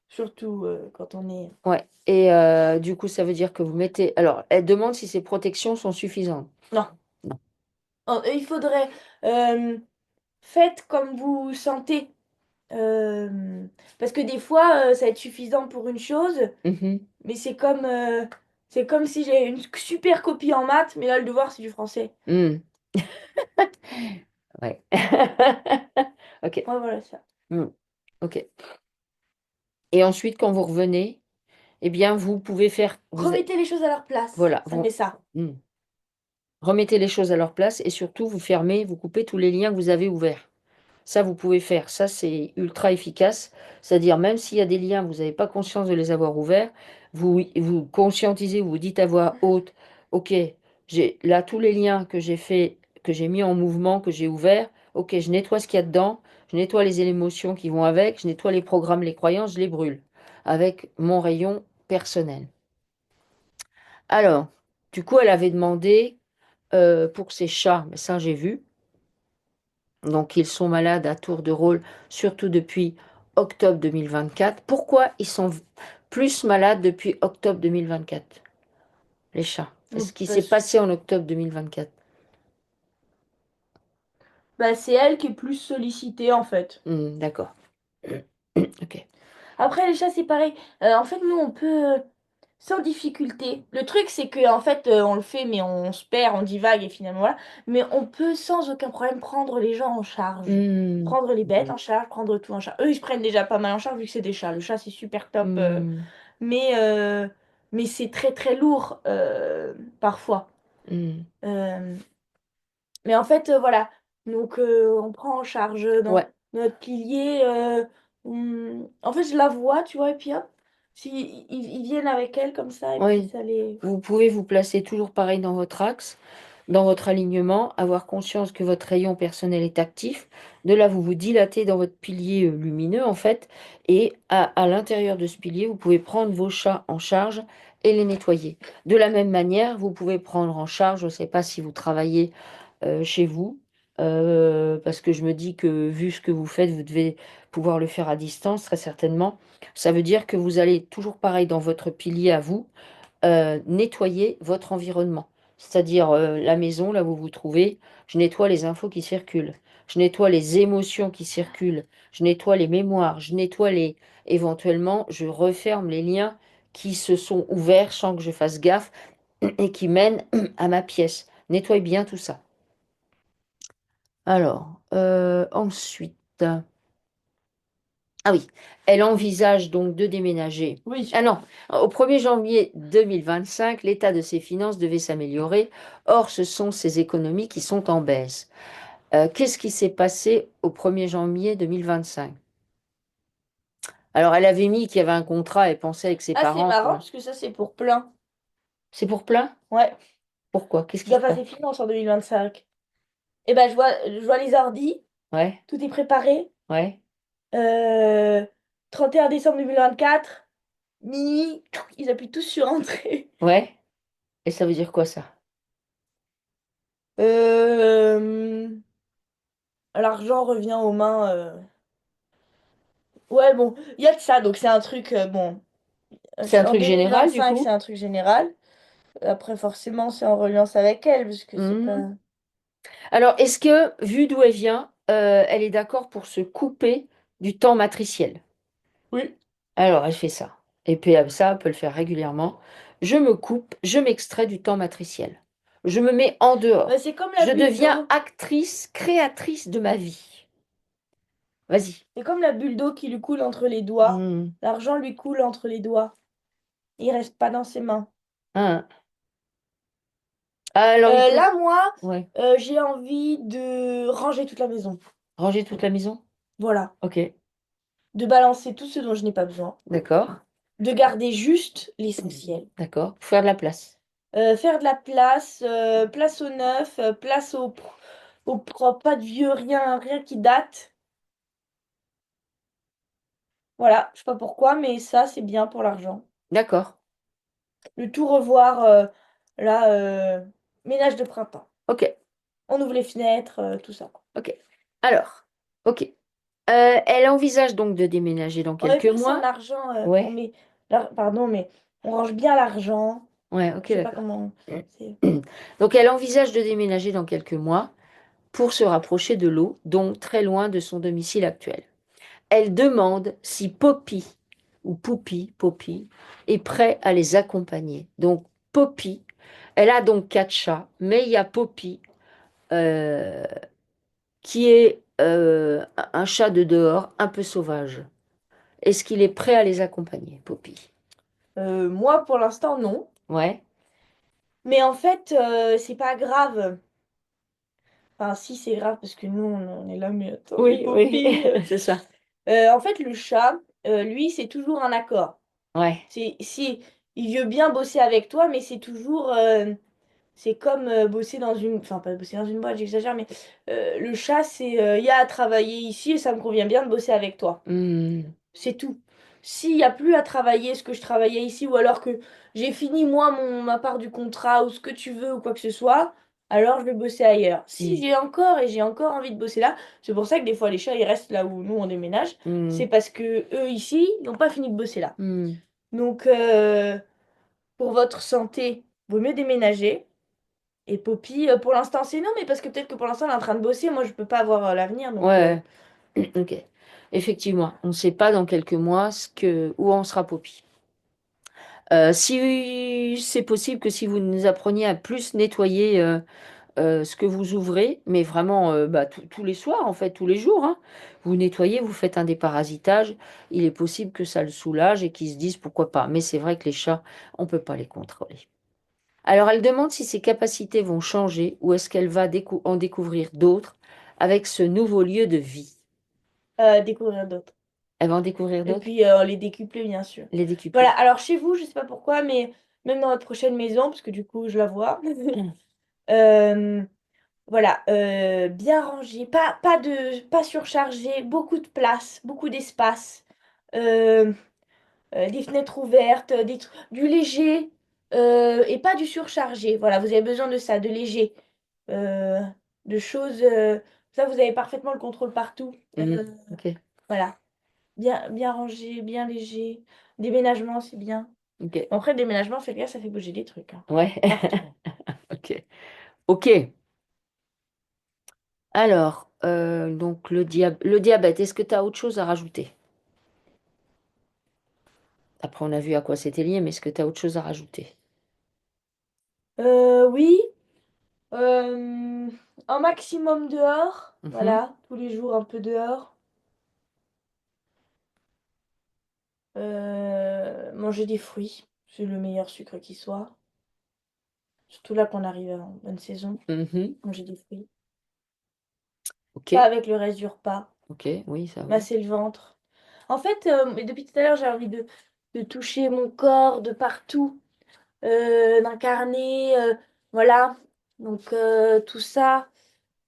Surtout quand on est... ouais. Et du coup, ça veut dire que vous mettez. Alors, elle demande si ces protections sont suffisantes. Non. Non. Il faudrait... euh, faites comme vous sentez. Euh, Parce que des fois, ça va être suffisant pour une chose, Mhm. mais c'est comme si j'ai une super copie en maths, mais là, le devoir, c'est du français. Mm. Ouais. Ok. Ouais, voilà ça. Mm. Ok. Et ensuite, quand vous revenez, eh bien, vous pouvez faire. Remettez les choses à leur place. Voilà. Ça met ça. Mm. Remettez les choses à leur place et surtout, vous fermez, vous coupez tous les liens que vous avez ouverts. Ça, vous pouvez faire. Ça, c'est ultra efficace. C'est-à-dire, même s'il y a des liens, vous n'avez pas conscience de les avoir ouverts, vous conscientisez, vous dites à voix haute, OK, j'ai là tous les liens que j'ai fait, que j'ai mis en mouvement, que j'ai ouverts. OK, je nettoie ce qu'il y a dedans, je nettoie les émotions qui vont avec, je nettoie les programmes, les croyances, je les brûle avec mon rayon personnel. Alors, du coup, elle avait demandé pour ses chats, mais ça, j'ai vu. Donc, ils sont malades à tour de rôle, surtout depuis octobre 2024. Pourquoi ils sont plus malades depuis octobre 2024, les chats? Qu'est-ce qui s'est Parce- passé en octobre 2024? Bah, c'est elle qui est plus sollicitée, en fait. D'accord. Ok. Après, les chats, c'est pareil. En fait, nous, on peut, sans difficulté. Le truc, c'est que en fait, on le fait, mais on se perd, on divague, et finalement, voilà. Mais on peut, sans aucun problème, prendre les gens en charge. Hmm, Prendre les bêtes en charge, prendre tout en charge. Eux, ils se prennent déjà pas mal en charge, vu que c'est des chats. Le chat, c'est super top. hmm, Mais, euh, mais c'est très, très lourd, parfois. hmm. Euh, mais en fait, voilà. Donc, on prend en charge dans Ouais. notre pilier. En fait, je la vois, tu vois, et puis hop, si, ils viennent avec elle comme ça, et puis Oui. ça les. Vous pouvez vous placer toujours pareil dans votre axe, dans votre alignement, avoir conscience que votre rayon personnel est actif. De là, vous vous dilatez dans votre pilier lumineux, en fait, et à l'intérieur de ce pilier, vous pouvez prendre vos chats en charge et les nettoyer. De la même manière, vous pouvez prendre en charge, je ne sais pas si vous travaillez chez vous, parce que je me dis que vu ce que vous faites, vous devez pouvoir le faire à distance, très certainement. Ça veut dire que vous allez toujours pareil dans votre pilier à vous nettoyer votre environnement. C'est-à-dire la maison, là où vous vous trouvez, je nettoie les infos qui circulent, je nettoie les émotions qui circulent, je nettoie les mémoires, je nettoie les... Éventuellement, je referme les liens qui se sont ouverts sans que je fasse gaffe et qui mènent à ma pièce. Nettoie bien tout ça. Alors, ensuite... Ah oui, elle envisage donc de déménager. Oui. Ah non, au 1er janvier 2025, l'état de ses finances devait s'améliorer. Or, ce sont ses économies qui sont en baisse. Qu'est-ce qui s'est passé au 1er janvier 2025? Alors, elle avait mis qu'il y avait un contrat et pensait avec ses Ah, c'est parents marrant, pour... parce que ça, c'est pour plein. C'est pour plein? Ouais. Pourquoi? Qu'est-ce Je qui dois se faire passe? ses finances en 2025. Et ben, je vois les ordis, Ouais, tout est préparé. ouais, Euh, 31 décembre 2024, minuit, ils appuient tous sur entrée. ouais. Et ça veut dire quoi ça? Euh, L'argent revient aux mains. Ouais, bon, il y a de ça, donc c'est un truc, bon, C'est un en truc général du 2025, c'est coup? un truc général. Après, forcément, c'est en reliance avec elle, parce que c'est pas... Hmm. Alors, est-ce que, vu d'où elle vient, elle est d'accord pour se couper du temps matriciel? Oui. Alors, elle fait ça. Et puis, ça, elle peut le faire régulièrement. Je me coupe, je m'extrais du temps matriciel. Je me mets en Bah, dehors. c'est comme la Je bulle deviens d'eau. actrice, créatrice de ma vie. Vas-y. C'est comme la bulle d'eau qui lui coule entre les doigts. Hmm. L'argent lui coule entre les doigts. Il reste pas dans ses mains. Hein. Alors, il peut... Là, moi, Ouais. j'ai envie de ranger toute la maison. Ranger toute la maison? Voilà. Ok. De balancer tout ce dont je n'ai pas besoin. D'accord. De garder juste l'essentiel. D'accord. Faut faire de la place. Faire de la place, place au neuf, place au propre, pas de vieux, rien, rien qui date. Voilà, je sais pas pourquoi, mais ça, c'est bien pour l'argent. D'accord. Le tout revoir, là, ménage de printemps. Ok. On ouvre les fenêtres, tout ça. Ok. Alors, ok. Elle envisage donc de déménager dans On avait quelques fait ça en mois. argent, on Ouais. met, pardon, mais on range bien l'argent. Ouais, Je ok, sais pas d'accord. comment c'est. Donc, elle envisage de déménager dans quelques mois. pour se rapprocher de l'eau, donc très loin de son domicile actuel. Elle demande si Poppy, ou Poppy, est prêt à les accompagner. Donc Poppy, elle a donc 4 chats, mais il y a Poppy euh, qui est un chat de dehors, un peu sauvage. Est-ce qu'il est prêt à les accompagner, Poppy? Moi, pour l'instant, non. Ouais, Mais en fait, c'est pas grave. Enfin, si, c'est grave parce que nous, on est là, mais attendez, oui, oui, Poppy. c'est ça. En fait, le chat, lui, c'est toujours un accord. Ouais. Si, il veut bien bosser avec toi, mais c'est toujours. C'est comme bosser dans une. Enfin, pas bosser dans une boîte, j'exagère, mais le chat, c'est. Il y a à travailler ici et ça me convient bien de bosser avec toi. Hmm, C'est tout. S'il n'y a plus à travailler ce que je travaillais ici, ou alors que j'ai fini moi ma part du contrat, ou ce que tu veux, ou quoi que ce soit, alors je vais bosser ailleurs. Si hmm, j'ai encore envie de bosser là, c'est pour ça que des fois les chats ils restent là où nous on déménage, hmm, c'est parce que eux ici, ils n'ont pas fini de bosser là. hmm. Donc pour votre santé, vaut mieux déménager. Et Poppy, pour l'instant c'est non, mais parce que peut-être que pour l'instant elle est en train de bosser, moi je peux pas avoir l'avenir, donc Ouais, ok. Effectivement, on ne sait pas dans quelques mois où en sera Poppy. Si c'est possible que si vous nous appreniez à plus nettoyer ce que vous ouvrez, mais vraiment bah, tous les soirs, en fait, tous les jours, hein, vous nettoyez, vous faites un déparasitage, il est possible que ça le soulage et qu'il se dise pourquoi pas. Mais c'est vrai que les chats, on ne peut pas les contrôler. Alors elle demande si ses capacités vont changer ou est-ce qu'elle va en découvrir d'autres avec ce nouveau lieu de vie. découvrir d'autres. Elle va en découvrir Et d'autres? puis les décupler, bien sûr. Les Voilà, décupler. alors chez vous, je sais pas pourquoi, mais même dans votre prochaine maison, parce que du coup, je la vois, euh, voilà, bien rangé, pas surchargé, beaucoup de place, beaucoup d'espace, euh, des fenêtres ouvertes, du léger et pas du surchargé. Voilà, vous avez besoin de ça, de léger, euh, de choses. Ça, vous avez parfaitement le contrôle partout. Ok, Voilà. Bien rangé, bien léger. Déménagement, c'est bien. ok, Bon, après, le déménagement, faites gaffe, ça fait bouger des trucs, hein. ouais, Partout. ok, ok. Alors, donc le diabète, est-ce que tu as autre chose à rajouter? Après, on a vu à quoi c'était lié, mais est-ce que tu as autre chose à rajouter? Oui, euh, un maximum dehors. Mhm, Voilà, tous les jours un peu dehors. Manger des fruits, c'est le meilleur sucre qui soit. Surtout là qu'on arrive en bonne saison. mhm, Manger des fruits. ok, Pas avec le reste du repas. ok, oui, ça oui. Masser le ventre. En fait, mais depuis tout à l'heure, j'ai envie de toucher mon corps de partout. D'incarner, voilà. Donc tout ça,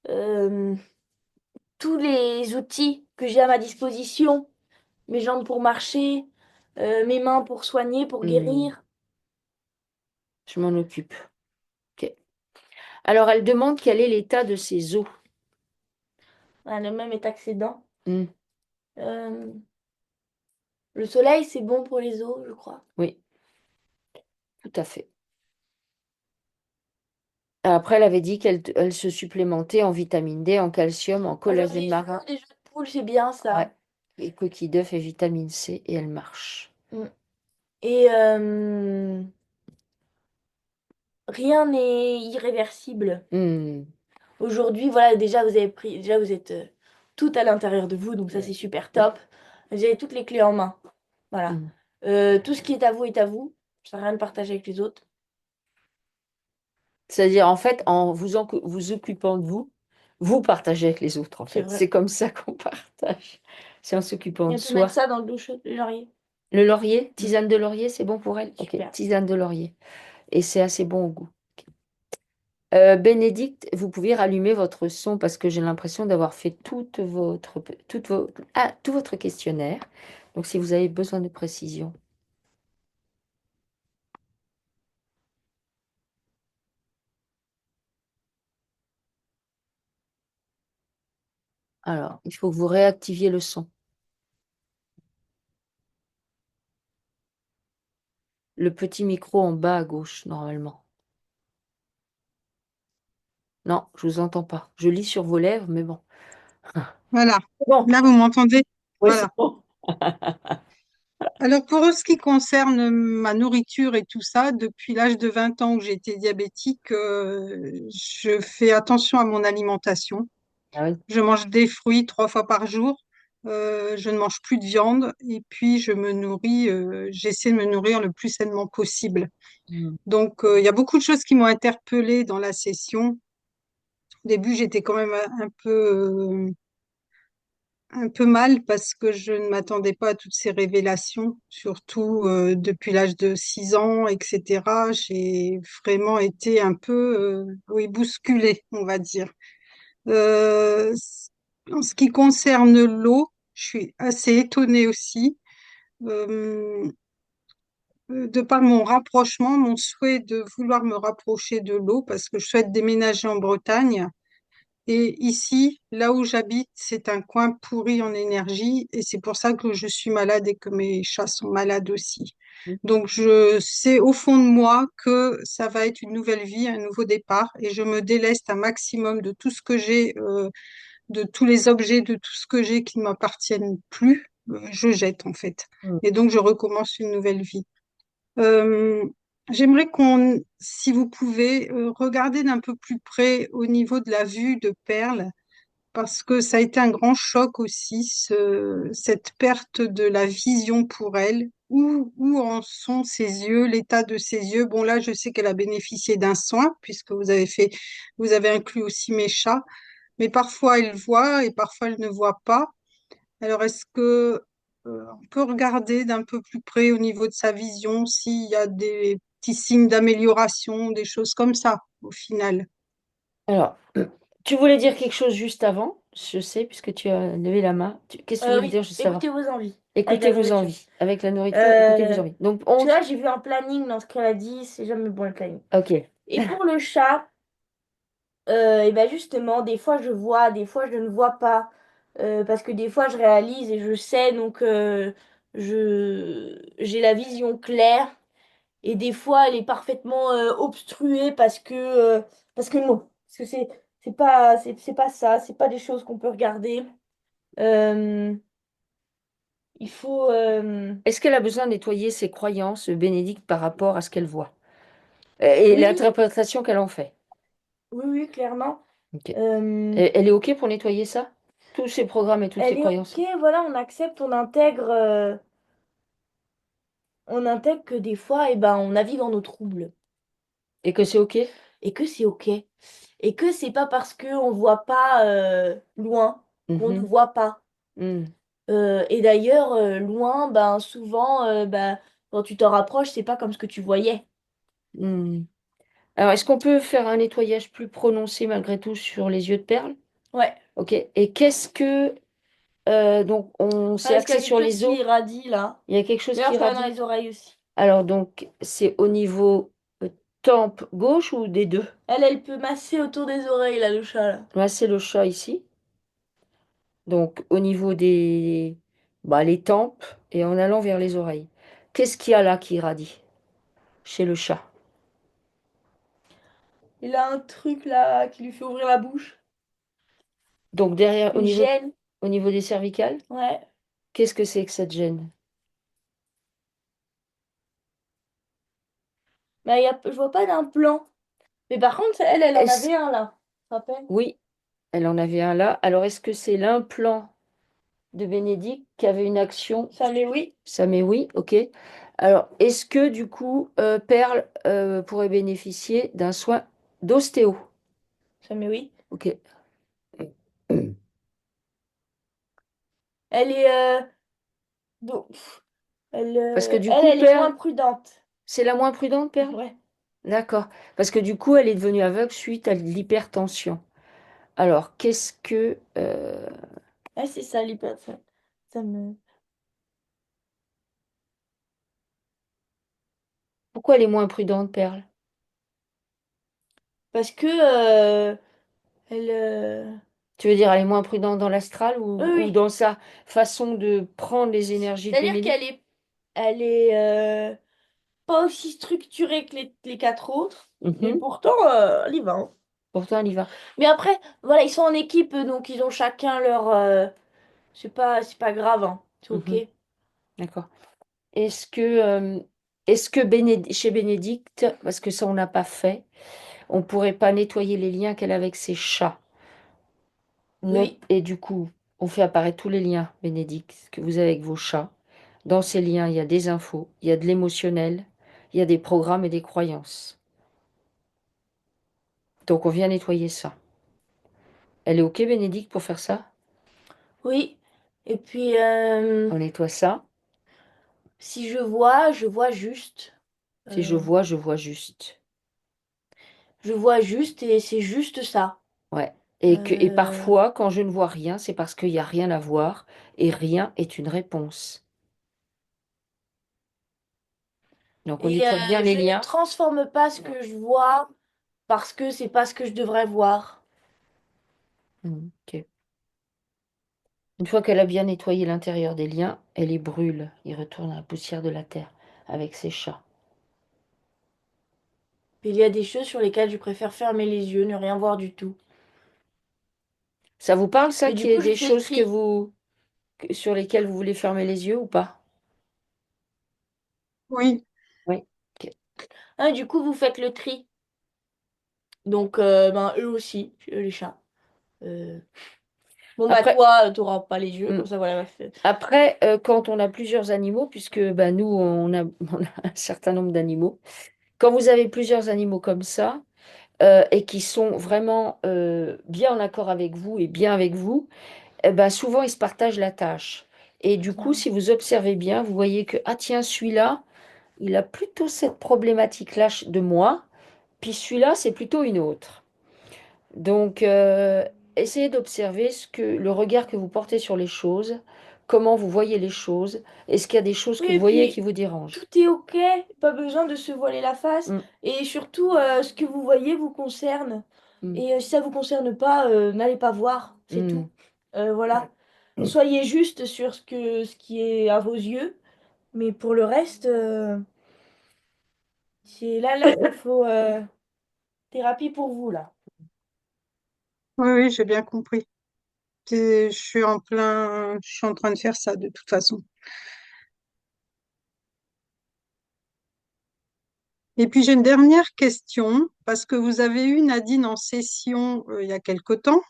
euh, tous les outils que j'ai à ma disposition, mes jambes pour marcher, mes mains pour soigner, pour Hmm, guérir. je m'en occupe. Ok. Alors, elle demande quel est l'état de ses os. Voilà, le même est accédant. Hmm, Euh, le soleil, c'est bon pour les os, je crois. oui, tout à fait. Après, elle avait dit qu'elle se supplémentait en vitamine D, en calcium, en Faire collagène des marin, œufs, des œufs de poule, c'est bien ouais, ça. et coquilles d'œufs et vitamine C, et elle marche. Mm. Et rien n'est irréversible. Hmm, Aujourd'hui, voilà, déjà vous êtes tout à l'intérieur de vous, donc ça c'est super top. Vous avez toutes les clés en main. Voilà. hmm. Tout ce qui est à vous est à vous. Ça sert à rien de partager avec les autres. C'est-à-dire, en fait, en vous occupant de vous, vous partagez avec les autres, en C'est fait. vrai. C'est comme ça qu'on partage. C'est en s'occupant Et de on peut mettre soi. ça dans le douche, le laurier. Le laurier, Mm. tisane de laurier, c'est bon pour elle? Ok, Super. tisane de laurier. Et c'est assez bon au goût. Bénédicte, vous pouvez rallumer votre son parce que j'ai l'impression d'avoir fait tout votre questionnaire. Donc, si vous avez besoin de précision. Alors, il faut que vous réactiviez le son. Le petit micro en bas à gauche, normalement. Non, je vous entends pas. Je lis sur vos lèvres, mais bon. Voilà. Bon, Là, vous m'entendez? oui, c'est Voilà. bon. Alors, pour ce qui concerne ma nourriture et tout ça, depuis l'âge de 20 ans où j'ai été diabétique, je fais attention à mon alimentation. Ah oui. Je mange des fruits 3 fois par jour. Je ne mange plus de viande et puis j'essaie de me nourrir le plus sainement possible. Mm. Donc, il y a beaucoup de choses qui m'ont interpellée dans la session. Au début, j'étais quand même un peu mal parce que je ne m'attendais pas à toutes ces révélations, surtout depuis l'âge de 6 ans, etc. J'ai vraiment été un peu, oui, bousculée, on va dire. En ce qui concerne l'eau, je suis assez étonnée aussi. Euh, de par mon rapprochement, mon souhait de vouloir me rapprocher de l'eau, parce que je souhaite déménager en Bretagne. Et ici, là où j'habite, c'est un coin pourri en énergie et c'est pour ça que je suis malade et que mes chats sont malades aussi. Donc, je sais au fond de moi que ça va être une nouvelle vie, un nouveau départ et je me déleste un maximum de tout ce que j'ai, de tous les objets, de tout ce que j'ai qui ne m'appartiennent plus. Je jette en fait. Mm. Et donc, je recommence une nouvelle vie. Euh, J'aimerais si vous pouvez, regarder d'un peu plus près au niveau de la vue de Perle, parce que ça a été un grand choc aussi, cette perte de la vision pour elle. Où en sont ses yeux, l'état de ses yeux? Bon, là, je sais qu'elle a bénéficié d'un soin, puisque vous avez inclus aussi mes chats, mais parfois elle voit et parfois elle ne voit pas. Alors, est-ce que on peut regarder d'un peu plus près au niveau de sa vision s'il y a des petits signes d'amélioration, des choses comme ça, au final? Alors, tu voulais dire quelque chose juste avant, je sais, puisque tu as levé la main. Qu'est-ce que tu voulais Oui, dire juste avant? écoutez vos envies avec Écoutez la vos nourriture. envies. Avec la nourriture, écoutez vos Euh, envies. Donc, Tu vois, j'ai vu un planning dans ce qu'elle a dit, c'est jamais bon le planning. ok. Et pour le chat, et ben justement, des fois je vois, des fois je ne vois pas. Parce que des fois je réalise et je sais, donc j'ai la vision claire. Et des fois elle est parfaitement obstruée parce que non. Parce que c'est pas ça, c'est pas des choses qu'on peut regarder. Euh, il faut. Est-ce qu'elle a besoin de nettoyer ses croyances, Bénédicte, par rapport à ce qu'elle voit? Et Oui, l'interprétation qu'elle en fait? oui, oui, clairement. Ok. Euh, Elle est OK pour nettoyer ça? Tous ses programmes et toutes ses Elle est croyances? ok, voilà, on accepte, on intègre que des fois, eh ben, on navigue dans nos troubles Et que c'est OK? et que c'est ok. Et que c'est pas parce qu'on voit pas loin qu'on ne Mhm. voit pas. Mm. Et d'ailleurs, loin, ben, souvent, ben, quand tu t'en rapproches, c'est pas comme ce que tu voyais. Mm. Alors, est-ce qu'on peut faire un nettoyage plus prononcé malgré tout sur les yeux de perle? Ouais. OK. Et qu'est-ce que... donc, on Ah, s'est est-ce qu'il y axé a quelque sur chose les os. qui irradie là? Il y a quelque chose D'ailleurs, qui je regarde dans irradie. les oreilles aussi. Alors, donc, c'est au niveau tempe gauche ou des deux? Elle peut masser autour des oreilles là, le chat là. Là, c'est le chat ici. Donc, au niveau des... Bah, les tempes et en allant vers les oreilles. Qu'est-ce qu'il y a là qui irradie chez le chat? Il a un truc là qui lui fait ouvrir la bouche. Donc, derrière, Une gêne. au niveau des cervicales, Ouais. qu'est-ce que c'est que cette gêne? Mais je vois pas d'implant. Mais par contre, elle en Est-ce... avait un là. Tu te rappelles? Oui, elle en avait un là. Alors, est-ce que c'est l'implant de Bénédicte qui avait une action? Ça, mais oui. Ça met oui, ok. Alors, est-ce que du coup, Perle pourrait bénéficier d'un soin d'ostéo? Ça, mais oui. Ok. Elle est. Donc, Parce que du coup, elle est moins Perle, prudente. c'est la moins prudente, Perle? Ouais. D'accord. Parce que du coup, elle est devenue aveugle suite à l'hypertension. Alors, qu'est-ce que... Ouais, c'est ça, l'hyper. Ça me. Pourquoi elle est moins prudente, Perle? Parce que. Elle. Tu veux dire, elle est moins prudente dans l'astral Oui, ou oui. dans sa façon de prendre les énergies de C'est-à-dire Bénédicte? elle est pas aussi structurée que les quatre autres. Mais Mhm. pourtant, elle y va, hein. Pourtant, elle y va. Mais après, voilà, ils sont en équipe, donc ils ont chacun leur. C'est pas grave, hein. C'est ok. Mhm, d'accord. Est-ce que, chez Bénédicte, parce que ça on n'a pas fait, on pourrait pas nettoyer les liens qu'elle a avec ses chats? Oui. Et du coup, on fait apparaître tous les liens, Bénédicte, que vous avez avec vos chats. Dans ces liens, il y a des infos, il y a de l'émotionnel, il y a des programmes et des croyances. Donc on vient nettoyer ça. Elle est OK, Bénédicte, pour faire ça? Oui. Et puis, On nettoie ça. si je vois juste. Si Euh, je vois juste. je vois juste et c'est juste ça. Ouais. Et Euh, parfois, quand je ne vois rien, c'est parce qu'il n'y a rien à voir et rien est une réponse. Donc on et nettoie bien les je ne liens. transforme pas ce que je vois parce que c'est pas ce que je devrais voir. OK. Une fois qu'elle a bien nettoyé l'intérieur des liens, elle les brûle. Il retourne à la poussière de la terre avec ses chats. Il y a des choses sur lesquelles je préfère fermer les yeux, ne rien voir du tout. Ça vous parle, ça, Et du qu'il y ait coup, je des fais le choses tri. sur lesquelles vous voulez fermer les yeux ou pas? Oui, Oui. OK. Ah, du coup, vous faites le tri. Donc, ben, eux aussi, les chats. Euh, Bon, bah, Après, toi, t'auras pas les yeux, hmm, comme ça, voilà. après quand on a plusieurs animaux, puisque bah, nous, on a un certain nombre d'animaux, quand vous avez plusieurs animaux comme ça, et qui sont vraiment bien en accord avec vous et bien avec vous, eh ben, souvent ils se partagent la tâche. Et du coup, Tiens. si vous observez bien, vous voyez que, ah tiens, celui-là, il a plutôt cette problématique-là de moi, puis celui-là, c'est plutôt une autre. Donc, essayez d'observer le regard que vous portez sur les choses, comment vous voyez les choses, est-ce qu'il y a des choses Oui, que vous et voyez qui puis, vous dérangent? tout est ok, pas besoin de se voiler la face. Mm, Et surtout, ce que vous voyez vous concerne. mm, Et si ça vous concerne pas, n'allez pas voir, c'est mm. tout. Voilà. Soyez juste sur ce qui est à vos yeux. Mais pour le reste, c'est là, il faut thérapie pour vous, là. oui, oui, j'ai bien compris. Je suis en train de faire ça de toute façon. Et puis j'ai une dernière question, parce que vous avez eu Nadine en session il y a quelque temps.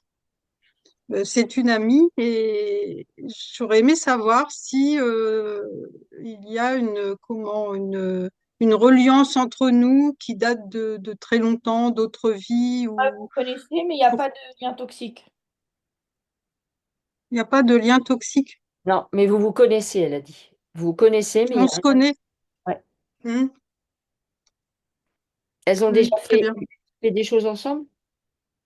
C'est une amie et j'aurais aimé savoir si il y a une reliance entre nous qui date de très longtemps, d'autres vies, Vous ou connaissez, mais il n'y a pas de lien toxique. il n'y a pas de lien toxique. Non, mais vous vous connaissez, elle a dit. Vous vous connaissez, mais il y On a se rien. connaît. Ouais. Hmm. Elles ont Oui, déjà très bien. fait des choses ensemble?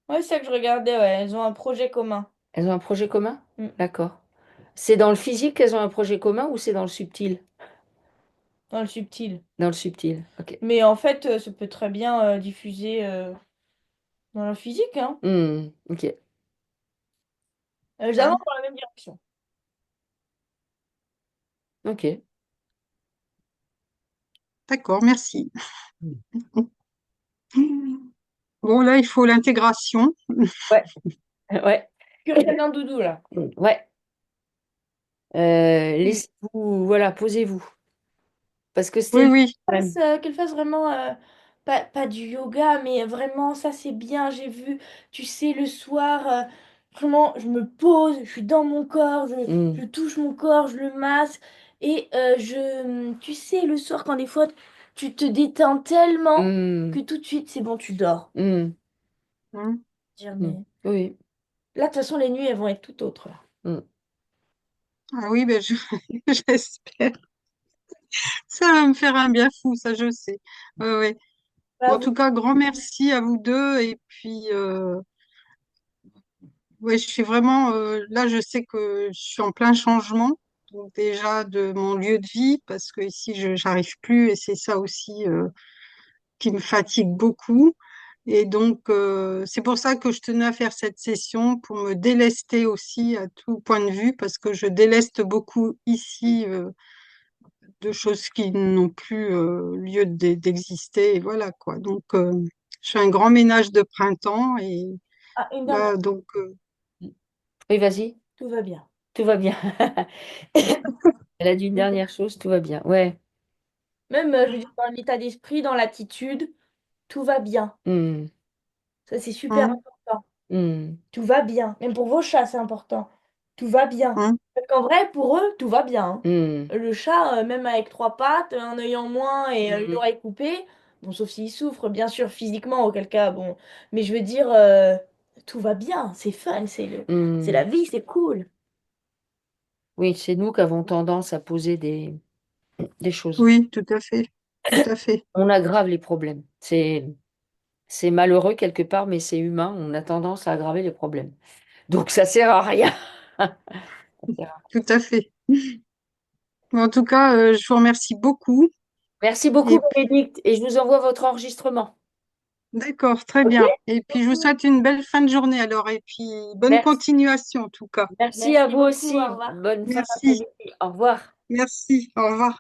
Ouais, c'est ça que je regardais, ouais. Elles ont un projet commun. Elles ont un projet commun? Mm. D'accord. C'est dans le physique qu'elles ont un projet commun ou c'est dans le subtil? Dans le subtil. Dans le subtil, ok. Mais en fait, ça peut très bien diffuser dans le physique, hein. Ok. Elles Ah, avancent dans la même direction. Ok. d'accord, merci. Bon, là, il faut l'intégration. Ouais, ouais, Que rien un doudou, là. ouais. Laissez-vous, voilà, posez-vous. Parce que c'était Oui, le oui. problème. Qu'elle fasse vraiment, pas du yoga, mais vraiment, ça c'est bien, j'ai vu, tu sais, le soir, vraiment, je me pose, je suis dans mon corps, je Hmm, touche mon corps, je le masse, et tu sais, le soir, quand des fois, tu te détends tellement hmm, que tout de suite, c'est bon, tu dors. hmm, Hmm. Dire, hmm. mais Oui. là, de toute façon, les nuits, elles vont être toutes autres, là. Hmm. Ah oui, ben j'espère. Ça va me faire un bien fou, ça je sais. Ouais, ouais. Bon, Bah, en vous- tout cas, grand merci à vous deux. Et puis, ouais, je suis vraiment là, je sais que je suis en plein changement. Donc déjà de mon lieu de vie, parce que ici, je j'arrive plus, et c'est ça aussi qui me fatigue beaucoup. Et donc, c'est pour ça que je tenais à faire cette session, pour me délester aussi à tout point de vue, parce que je déleste beaucoup ici de choses qui n'ont plus lieu d'exister. Et voilà quoi. Donc, Je fais un grand ménage de printemps et Ah, une dernière, là, donc, Oui, vas-y, tout va bien. tout va bien. Elle a dit une dernière chose, tout va bien. Ouais. Même, je veux dire, dans l'état d'esprit, dans l'attitude, tout va bien. Hmm, Ça, c'est super hum, important. hmm, Tout va bien. Même pour vos chats, c'est important. Tout va bien. hum, Parce qu'en vrai, pour eux, tout va bien, hein. hmm, Le chat, même avec trois pattes, un œil en moins et une hmm, oreille coupée, bon, sauf s'il souffre, bien sûr, physiquement, auquel cas, bon. Mais je veux dire, tout va bien. C'est fun, c'est hmm. la vie, c'est cool. Oui, c'est nous qui avons tendance à poser des choses. oui, tout à fait, tout à fait, On aggrave les problèmes. C'est malheureux quelque part, mais c'est humain. On a tendance à aggraver les problèmes. Donc ça sert à rien. Ça sert à- tout à fait. En tout cas, je vous remercie beaucoup. Merci beaucoup, Et puis, Bénédicte, et je vous envoie votre enregistrement. d'accord, très Ok? bien. Et puis, je vous souhaite une belle fin de journée alors. Et puis, bonne Merci, continuation en tout cas. merci à Merci vous beaucoup, aussi. au revoir. Bonne fin Merci, d'après-midi. Au revoir. merci. Au revoir.